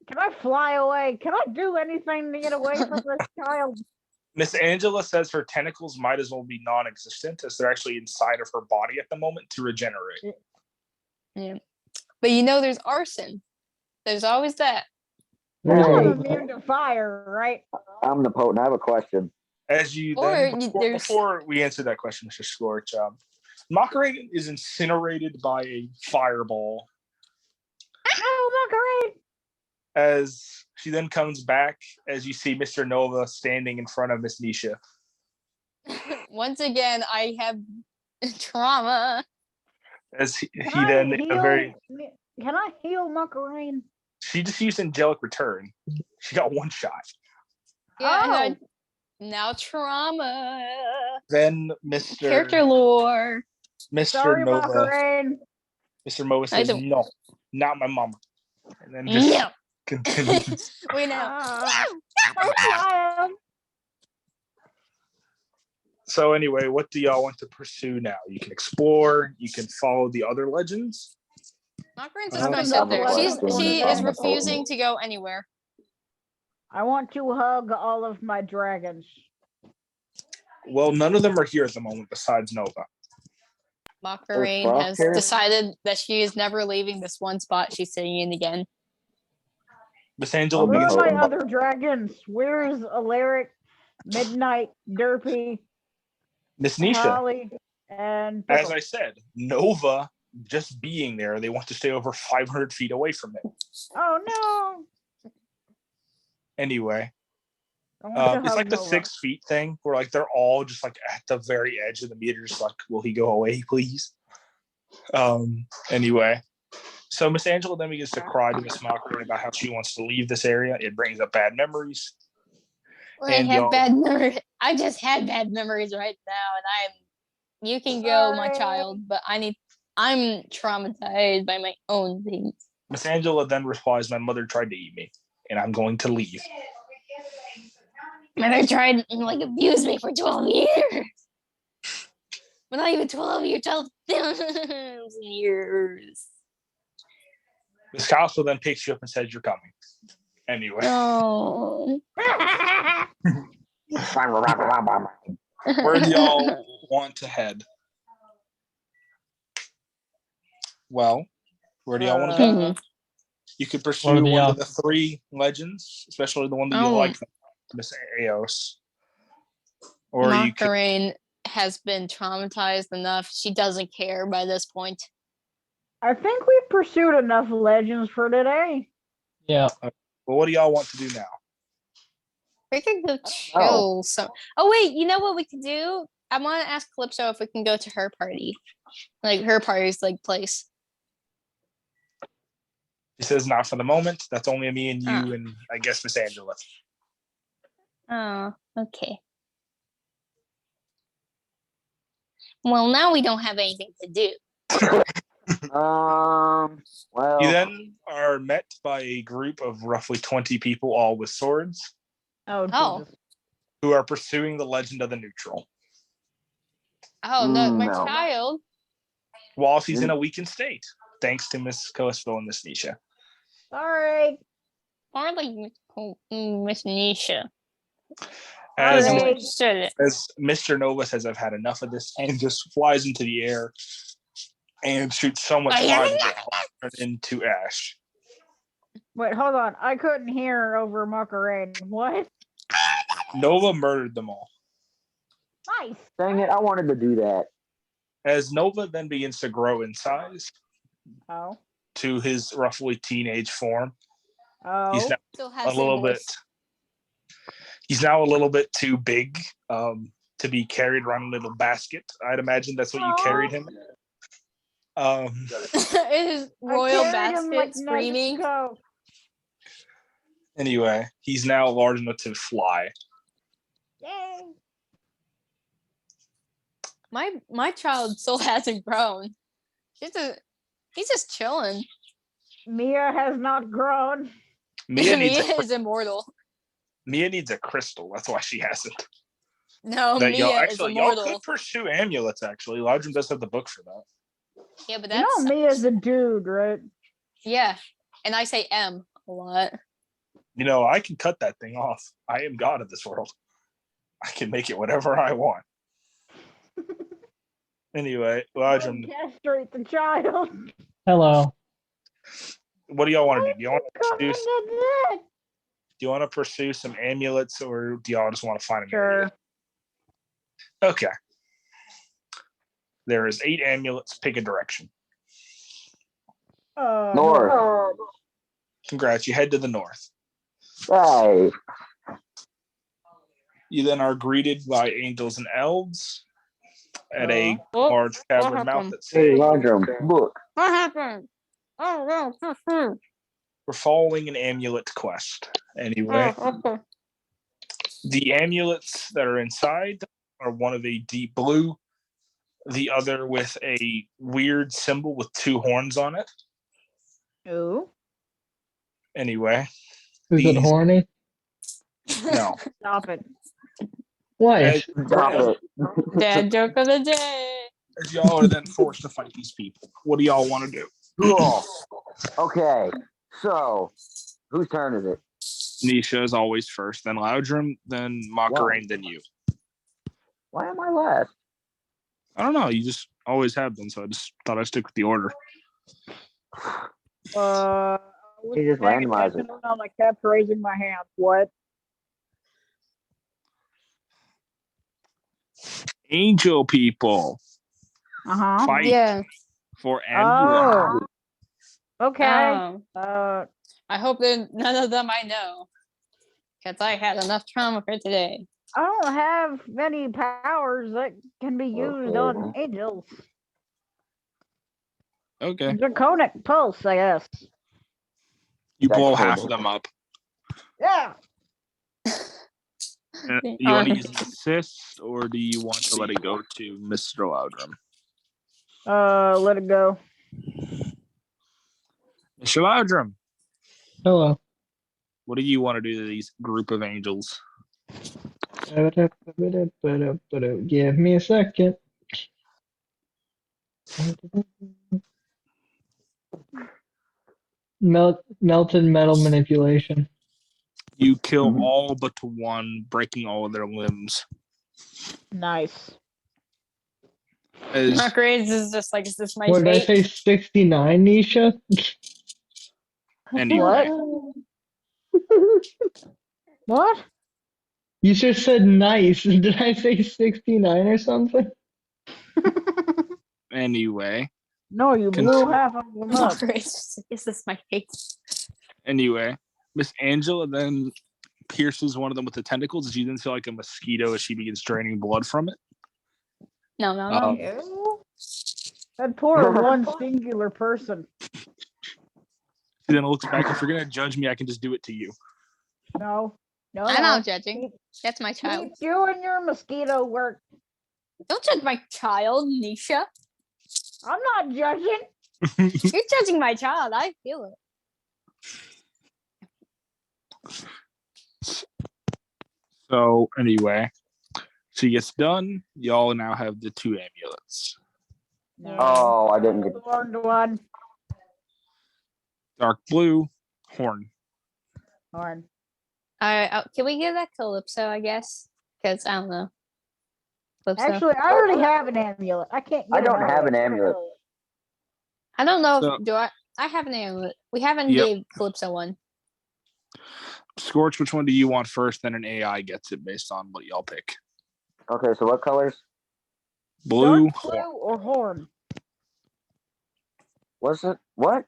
Can I fly away? Can I do anything to get away from this child? Miss Angela says her tentacles might as well be non-existent as they're actually inside of her body at the moment to regenerate. Yeah. But there's arson. There's always that. I'm Hey, immune to fire, right? I'm the potent. I have a question. As you Or then, there's- before we answer that question, Mr. Scorch, Macarena is incinerated by a fireball. Oh, Macarena! As she then comes back, as you see Mr. Nova standing in front of Miss Nisha. Once again, I have trauma. As he Can then, I in a very, Can I heal Macarena? she just used angelic return. She got one shot. Yeah, Oh. now trauma. Then Mr. Character lore. Mr. Sorry, Nova, Macarena. Mr. Nova says, don't- "No, not my mama," and then just No. continues. We know. My child. So anyway, what do y'all want to pursue now? You can explore. You can follow the other legends. Macarena's I just gonna don't sit know there. what She I'm doing. is I'm refusing to go anywhere. I want to hug all of my dragons. Well, none of them are here at the moment besides Nova. Macarena has here? decided that she is never leaving this one spot she's sitting in again. Miss Angela Where begins are to my other dragons? Where's Alaric, Midnight, Derpy, Miss Nisha. Holly, and As Pickle? I said, Nova just being there, they want to stay over 500 feet away from it. Oh no! Anyway, I want to it's hug like the Nova. 6 feet thing where like they're all just like at the very edge of the meter, just like, will he go away, please? Anyway, so Miss Angela then begins to cry to Miss Macarena about how she wants to leave this area. It brings up bad memories. I And have y'all- bad memories. I just had bad memories right now, and you can go, my Sorry. child, but I'm traumatized by my own things. Miss Angela then replies, "My mother tried to eat me, and I'm going to leave." Mother tried and abused me for 12 years. But not even 12 years, 12,000 years. Miss Castle then picks you up and says, "You're coming." Anyway, Oh. where do y'all want to head? Well, where do y'all want to go? Mhm. You could pursue What are the, one of the 3 legends, especially the one that you like, Miss Eos. Or you could, Macarena has been traumatized enough. She doesn't care by this point. I think we've pursued enough legends for today. Yeah. well, what do y'all want to do now? We could go chill some. Oh wait, you know what we could do? I want to ask Calypso if we can go to her party, like her party's place. He says, "Not for the moment. That's only me and you, Ah. and I guess Miss Angela." Oh, okay. Well, now we don't have anything to do. Well, You then are met by a group of roughly 20 people, all with swords, Oh. Jesus. who are pursuing the legend of the neutral. Oh no, my No. child. Whilst he's in a weakened state, thanks to Miss Coastville and Miss Nisha. Sorry. Or like Miss Nisha. As, Alright. as Mr. Nova says, "I've had enough of this," and just flies into the air and shoots so much fire that it turns into ash. Wait, hold on. I couldn't hear over Macarena. What? Nova murdered them all. Nice. dang it, I wanted to do that. As Nova then begins to grow in size Oh. to his roughly teenage form, Oh. he's now Still a has little a bit. voice. He's now a little bit too big to be carried around a little basket. I'd imagine that's what you carried him in. His royal basket screaming. Mexico. Anyway, he's now large enough to fly. Yay. My child still hasn't grown. He's just chilling. Mia has not grown. Mia Mia needs is immortal. Mia needs a crystal. That's why she hasn't. No, that Mia is y'all immortal. could pursue amulets. Actually, Loudrum does have the book for that. Yeah, but You that's know me as a dude, right? yeah. And I say M a lot. You know, I can cut that thing off. I am God of this world. I can make it whatever I want. Anyway, Loudrum, Castrate the child. Hello. what do y'all want to do? Do you want to pursue some amulets, or do y'all just want to find an Sure. amulet? Okay. There is 8 amulets. Pick a direction. North. Congrats. You head to the north. Hey. You then are greeted by angels and elves at a large cavern mouth that Hey, says, Loudrum, look. What happened? Oh no. we're following an amulet quest. Anyway, Okay. the amulets that are inside are one of a deep blue, the other with a weird symbol with 2 horns on it. Ooh. Anyway. Is it horny? No. Stop it. Why? Stop it. Dad joke of the day. As y'all are then forced to fight these people. What do y'all want to do? Cool. Okay, so whose turn is it? Nisha is always first, then Loudrum, then Macarene, then you. Why am I last? I don't know. You just always have been, so I just thought I'd stick with the order. You just randomize it. I kept raising my hand. What? Angel people. Fight Yeah. for amulet. Okay. I hope that none of them I know. Because I had enough trauma for today. I don't have many powers that can be used on angels. Okay. Draconic pulse, I guess. You blow That's half cool. of them up. Yeah. You want to use an assist, or do you want to let it go to Mr. Loudrum? Let it go. Mr. Loudrum, Hello. what do you want to do to these group of angels? Give me a second. Melted metal manipulation. You kill all but 1, breaking all of their limbs. Nice. As My grades is just like, is this my What did I say? fate? 69, Nisha? anyway, What? You just said nice. Did I say 69 or something? anyway, No, you blew half of them My up. grades, is this my fate? anyway, Miss Angela then pierces one of them with the tentacles. As you then feel like a mosquito as she begins draining blood from it. No. Ew. That poor one singular person. She then looks back. If you're gonna judge me, I can just do it to you. No. I'm not judging. That's my child. Keep doing your mosquito work. Don't judge my child, Nisha. I'm not judging. You're judging my child. I feel it. So anyway, she gets done. Y'all now have the 2 amulets. No. Oh, I didn't get. Horned one. Dark blue, horn. Horn. Can we give that Calypso, I guess? Because I don't know. Calypso. Actually, I already have an amulet. I can't get I don't another have an one. amulet. I don't know. So- Do I? I have an amulet. We haven't Yep. gave Calypso one. Scorch, which one do you want first? Then an AI gets it based on what y'all pick. Okay, so what colors? Blue, Dark blue or horn? Was it what?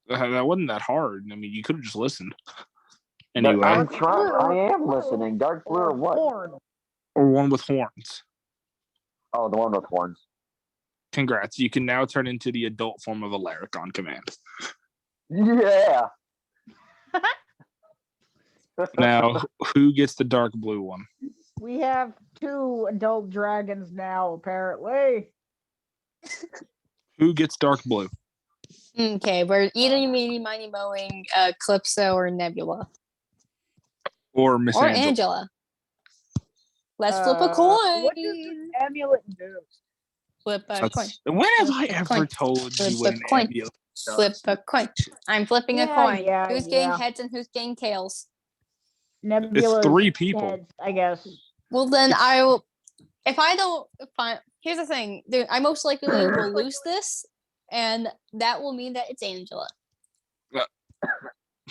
That wasn't that hard. I mean, you could have just listened. No, Anyway, I'm trying. I am listening. Dark blue or what? Horn. or one with horns. Oh, the one with horns. Congrats. You can now turn into the adult form of Alaric on command. Yeah. Now, who gets the dark blue one? We have 2 adult dragons now, apparently. Who gets dark blue? Okay, we're eating, meaty, miny, mowing, Calypso or Nebula Or Miss or Angela? Angela. Let's flip a coin. What does an amulet do? Flip a coin. When have I Flip a ever coin. told Flip you what a an coin. amulet does? Flip a coin. I'm flipping a coin. Who's getting heads and who's getting tails? Nebula's It's 3 people. heads, I guess. Well, then I will. If I don't find, here's the thing: I most likely will lose this, and that will mean that it's Angela. That's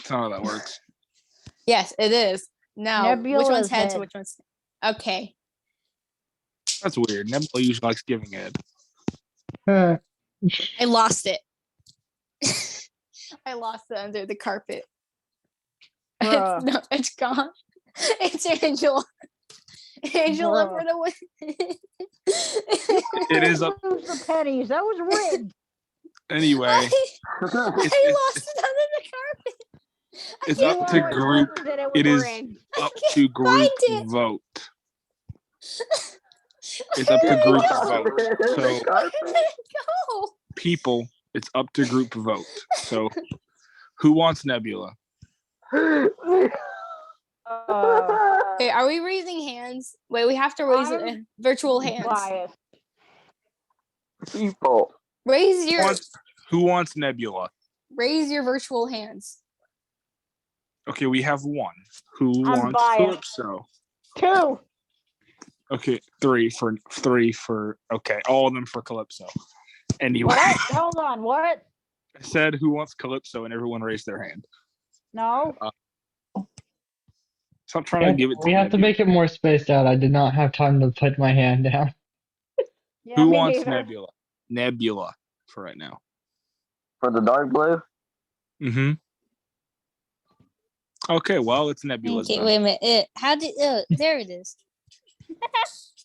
not how that works. Yes, it is. Now, Nebula's which one's heads head. and which one's? Okay, That's weird. Nebula usually likes giving head. I lost it. I lost it under the carpet. Bruh. No, it's gone. It's Angela. Angela for the win. It is up. Lose the pennies. That was rigged. Anyway, I lost it under the carpet. it's up to group. It is up to group it. vote. It's up to group vote. So Where did it go? people, it's up to group vote. So who wants Nebula? Okay, are we raising hands? Wait, we have to raise virtual hands. Biased. People. Raise your Who wants Nebula? raise your virtual hands. Okay, we have 1. Who I'm wants biased. Calypso? 2. Okay, 3 for okay, all of them for Calypso. Anyway, What? Hold on. What? I said who wants Calypso, and everyone raised their hand. No. Stop trying to give it to We have to Nebula. make it more spaced out. I did not have time to put my hand down. Yeah, Who me wants neither. Nebula? Nebula for right now. For the dark blue? Mm-hmm. Okay, well, it's Nebula's. Okay, wait a minute. How did there it is.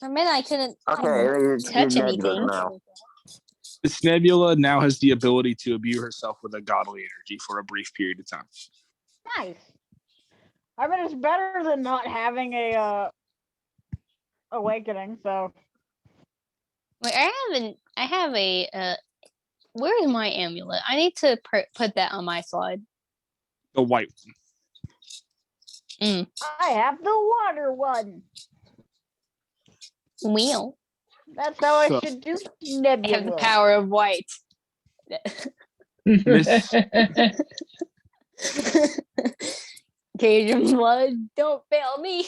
For a minute I couldn't Okay, touch you're anything. Nebula now. This Nebula now has the ability to imbue herself with a godly energy for a brief period of time. Nice. I mean, it's better than not having a awakening. So. Wait, I have a where is my amulet? I need to put that on my slide. The white one. I have the water one. Wheel. That's how I So- should do I Nebula. have the power of white. Miss- Cajun blood, don't fail me.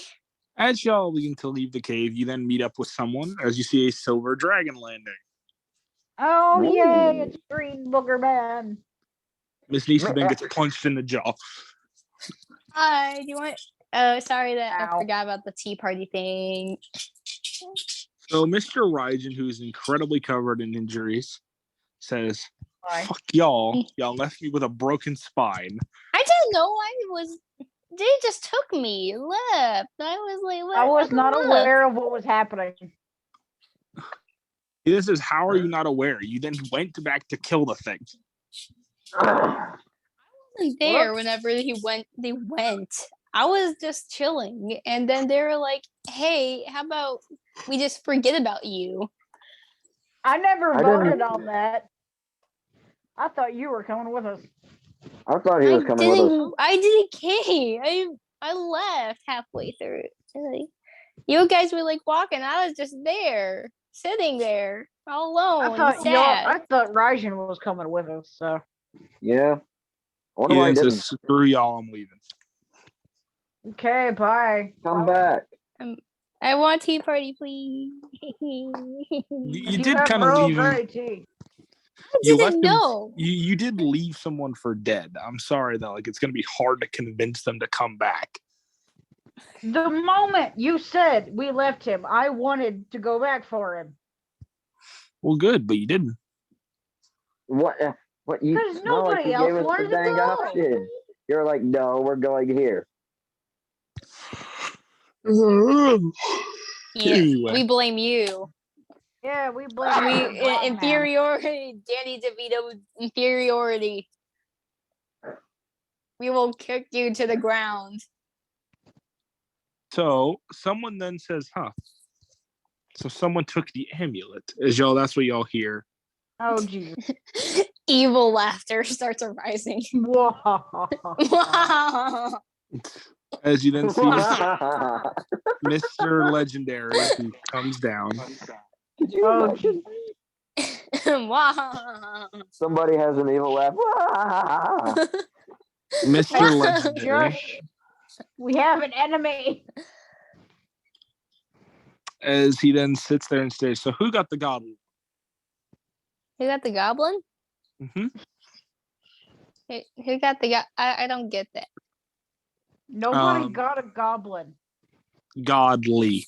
As y'all begin to leave the cave, you then meet up with someone as you see a silver dragon landing. Oh, Ooh. yay, it's Green Booger Man. Miss Nisha then gets punched in the jaw. Hi, do you want? Sorry that Ow. I forgot about the tea party thing. So Mr. Raijin, who is incredibly covered in injuries, says, Bye. "Fuck y'all. Y'all left me with a broken spine." I didn't know I was. They just took me, left. I was like, what? I was not left? aware of what was happening. This is how are you not aware? You then went back to kill the thing. I wasn't there Whoops. whenever they went. I was just chilling, and then they were like, "Hey, how about we just forget about you?" I never I didn't- voted on that. I thought you were coming with us. I thought he was coming with us. I didn't care. I left halfway through. Like, you guys were like walking. I was just there, sitting there, all alone. I thought Raijin was coming with us. So Yeah. What do I Yeah, so do? screw y'all, I'm leaving. okay, bye. Come back. I want tea party, please. You did kind of leave him. tea. I You didn't left him. know. You did leave someone for dead. I'm sorry though. Like it's gonna be hard to convince them to come back. The moment you said we left him, I wanted to go back for him. Well, good, but you didn't. What? What you? 'Cause no, like nobody you else gave us wanted the to dang go. option. You're like, no, we're going here. Yeah, Anyway. we blame you. Yeah, we blame Inferiority, Danny DeVito inferiority. We will kick you to the ground. So someone then says, "Huh." So someone took the amulet. As y'all, that's what y'all hear. Oh Jesus. Evil laughter starts arising. Whoa. Wow. As you then see Mr. Legendary who comes down. Could you imagine? Wow. Somebody has an evil laugh. Mr. Legendary. Josh, we have an enemy. As he then sits there and stays. So who got the goblin? Who got the goblin? Mm-hmm. Who got the I don't get that. Nobody got a goblin. Godly.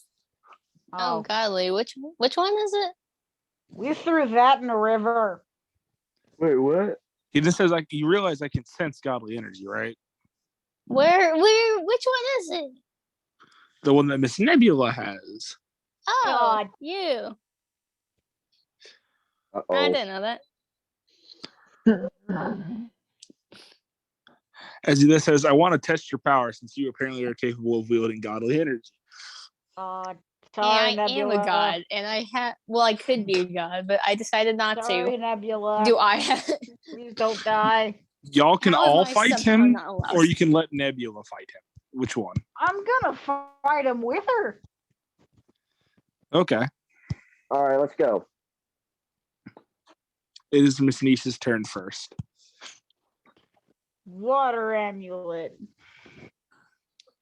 Oh, godly. Which one is it? We threw that in the river. Wait, what? He then says, like, you realize I can sense godly energy, right? Where? Which one is it? The one that Miss Nebula has. Oh, God. you. Uh-oh. I didn't know that. As he then says, I want to test your power since you apparently are capable of wielding godly energy. Sorry, I am Nebula. a god, and I could be a god, but I decided not Sorry, to. Nebula. Do I have? Please don't die. Y'all can How am all I fight somehow him, not allowed? or you can let Nebula fight him. Which one? I'm gonna fight him with her. Okay. All right, let's go. It is Miss Nisha's turn first. Water amulet.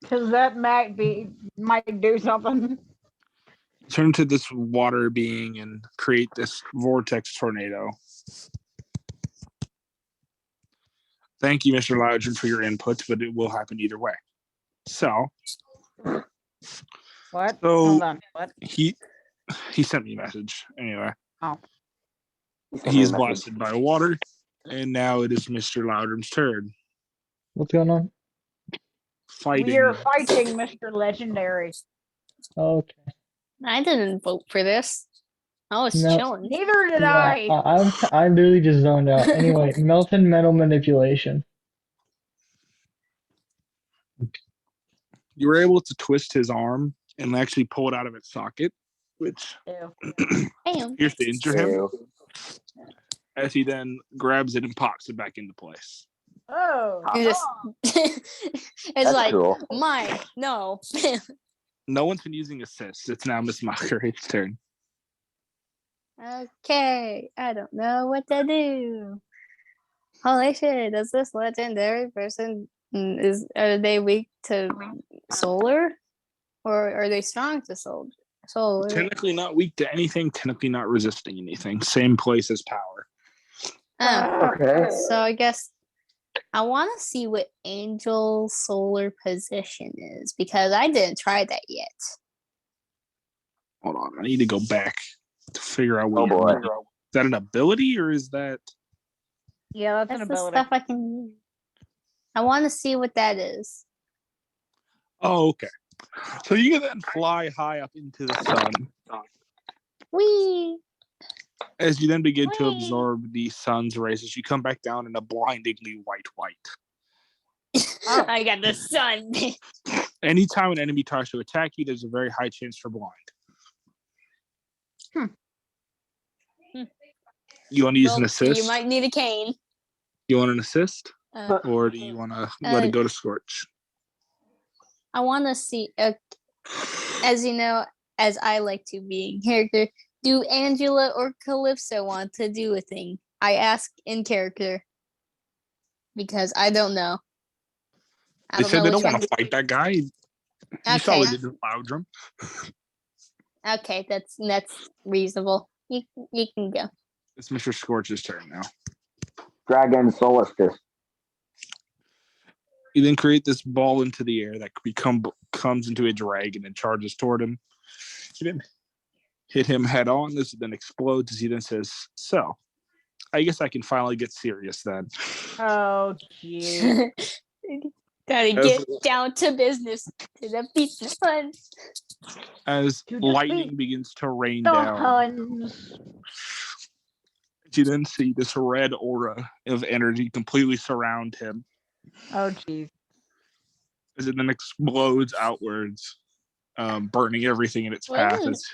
Because that might do something. Turn to this water being and create this vortex tornado. Thank you, Mr. Loudron, for your input, but it will happen either way. So, What? So- Hold on. What? he sent me a message. Anyway, Oh. he's blasted by water, and now it is Mr. Loudron's turn. What's going on? Fighting. We are fighting Mr. Legendary. Okay. I didn't vote for this. I was No. chilling. Neither did Yeah, I literally just zoned out. Anyway, melted metal manipulation. You were able to twist his arm and actually pull it out of its socket, which Ew. Damn. appears to injure him, Ew. as he then grabs it and pops it back into place. Oh. You just it's That's like cool. mine. No. No one's been using assists. It's now Miss Mockery's turn. Okay, I don't know what to do. Holy shit! Does this legendary person are they weak to solar, or are they strong to solar? Technically not weak to anything, technically not resisting anything. Same place as power. Oh, Okay. so I guess I want to see what angel solar position is because I didn't try that yet. Hold on, I need to go back to figure out what Oh, boy. is that an ability or is that Yeah, that's That's an the ability. stuff I can use. I want to see what that is. oh okay. So you can then fly high up into the sun Whee! as you then begin to Whee! absorb the sun's rays as you come back down in a blindingly white. Oh. I got the sun. Anytime an enemy tries to attack you, there's a very high chance for blind. You want to use an Well, assist? You might need a cane. You want an assist? Uh, Or do you want to let it go to Scorch? I want to see, as you know, as I like to be in character, do Angela or Calypso want to do a thing? I ask in character because I don't know. They said they don't which want one. to fight that guy. You saw what they did with Loudrum. Okay, that's reasonable. You can go. It's Mr. Scorch's turn now. Dragon Solstice. You then create this ball into the air that comes into a dragon and charges toward him. You then hit him head on. This then explodes as he then says, so, I guess I can finally get serious then. Oh, cute. Gotta get down to business to defeat the sun. As To lightning defeat begins to rain The down, Huns. you then see this red aura of energy completely surround him Oh, jeez. as it then explodes outwards, burning everything in its path. Wasn't- As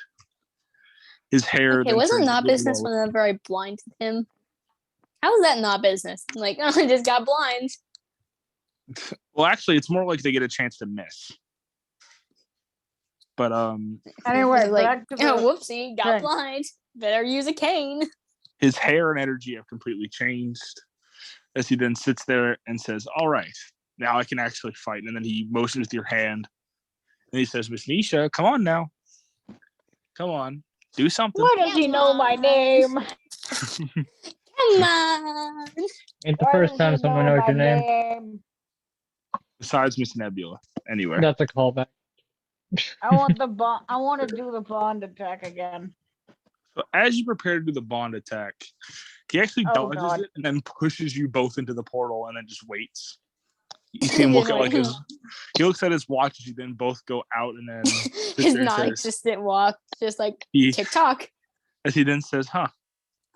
his hair. Okay, then wasn't turns not blue business yellow. whenever I blinded him? How is that not business? Like, oh, I just got blind. Well, actually, it's more like they get a chance to miss. But Anyway, like, back to the whoopsie, got thing. blind. Better use a cane. his hair and energy have completely changed as he then sits there and says, all right, now I can actually fight. And then he motions with your hand. And he says, Miss Nisha, come on now. Come on. Do something. Why does he know my name? Come on. Ain't the Why first does time he someone know knows my your name. name? Besides Miss Nebula. Anyway. That's a callback. I want the bond. I want to do the bond attack again. So as you prepare to do the bond attack, he actually dodges God. it and then pushes you both into the portal and then just waits. You see him look at he looks at his watch as you then both go out and then his non-existent walk, just like TikTok. As he then says, I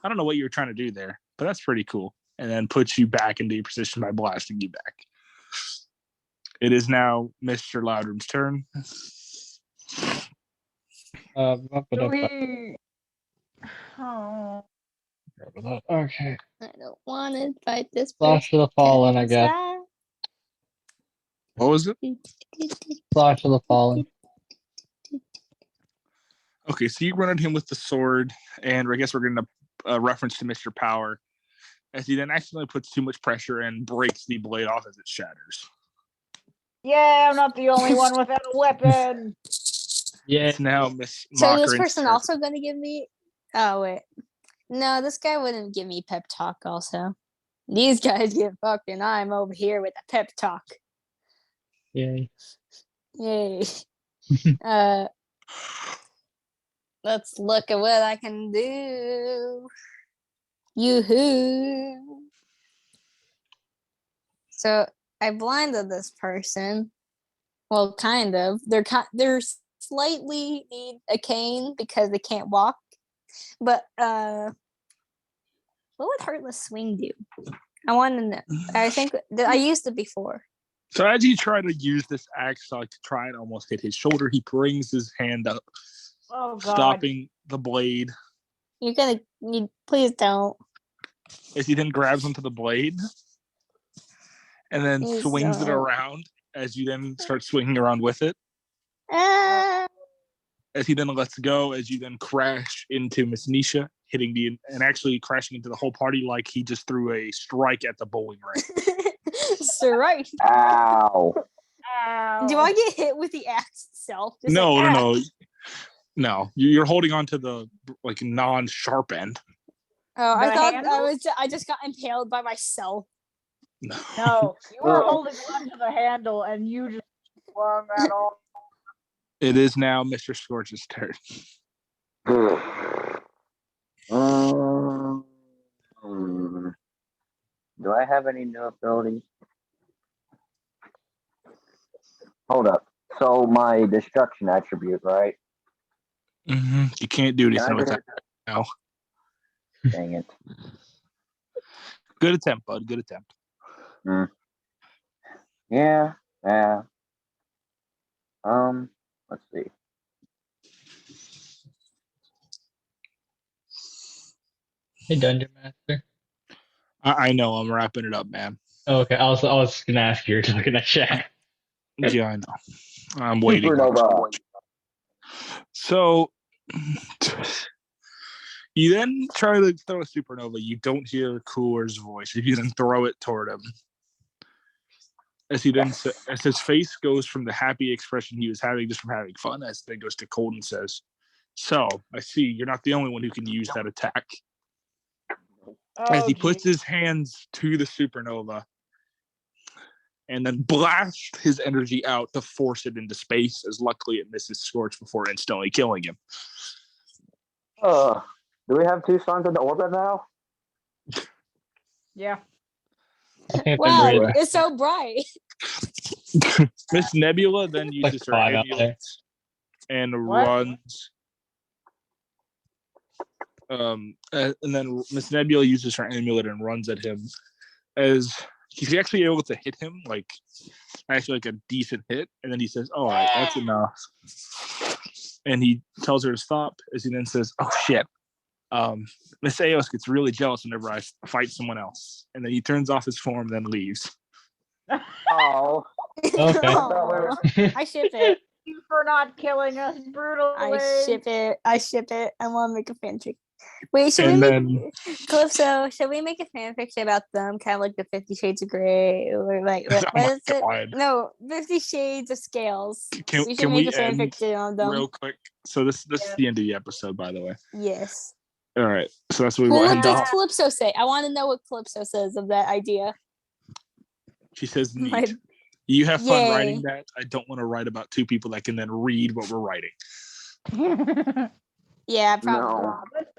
don't know what you were trying to do there, but that's pretty cool. And then puts you back into your position by blasting you back. It is now Mr. Loudrum's turn. Okay. I don't want to fight this. Flash of the Fallen, I guess. What was it? Flash of the Fallen. Okay, so you run at him with the sword, and I guess we're getting a reference to Mr. Power, as he then accidentally puts too much pressure and breaks the blade off as it shatters. Yeah, I'm not the only one without a weapon. Yeah. It's now Miss So this person also going to give me... Oh, wait. No, this guy wouldn't give me pep talk also. These guys get fucked, and I'm over here with a pep talk. Yay. Yay. Let's look at what I can do. Yoo-hoo. So I blinded this person. Well, kind of. They're slightly need a cane because they can't walk. But what would Heartless Swing do? I want to know. I think that I used it before. So as you try to use this axe to try and almost hit his shoulder, he brings his hand up, stopping the blade. Please don't. As he then grabs onto the blade and then swings it around it then start swinging around with it. As he then lets go, as you then crash into Miss Nisha, hitting and actually crashing into the whole party like he just threw a strike at the bowling ring. Strike. Ow. Ow. Do I get hit with the axe itself? Just No. You're holding on to the non-sharp end. Oh, The I thought handle? I just got impaled by myself. No, you were holding on to the handle and you just swung that off. It is now Mr. Scorch's turn. Do I have any new abilities? Hold up. So my destruction attribute, right? Mm-hmm. You can't do anything with that now. Dang it. Good attempt, bud. Good attempt. Yeah. Let's see. Hey, Dungeon Master. I know. I'm wrapping it up, man. Oh, okay. I was gonna ask you. You're looking at chat. Yeah, I know. I'm waiting. Supernova. So you then try to throw a supernova. You don't hear Cooler's voice. You then throw it toward him. As his face goes from the happy expression he was having just from having fun, as then goes to cold and says, "So I see you're not the only one who can use that attack." As he puts his hands to the supernova and then blasts his energy out to force it into space, as luckily it misses Scorch before instantly killing him. Do we have two suns in the orbit now? Yeah. Wow, it's so bright. Miss Nebula then uses her amulet and runs. And then Miss Nebula uses her amulet and runs at him, as he's actually able to hit him like a decent hit, and then he says, "All right, that's enough." And he tells her to stop, as he then says, "Oh shit, Miss Eos gets really jealous whenever I fight someone else," and then he turns off his form, then leaves. Oh. Okay. Aw, I ship it. You for not killing us brutally. I ship it. I want to make a fanfic. Wait, should And we then make Calypso? Should we make a fanfic about them, kind of like the 50 Shades of Grey, or like Oh what my is it? God. No, 50 Shades of Scales. can, We should can make we a end fanfic on them. real quick? So this is the end of the episode, by the way. Yes. All right. So that's what we Well, will what end does off. Calypso say? I want to know what Calypso says of that idea. She says neat. My- You have fun Yay. writing that. I don't want to write about two people that can then read what we're writing. Yeah, probably. No. Let's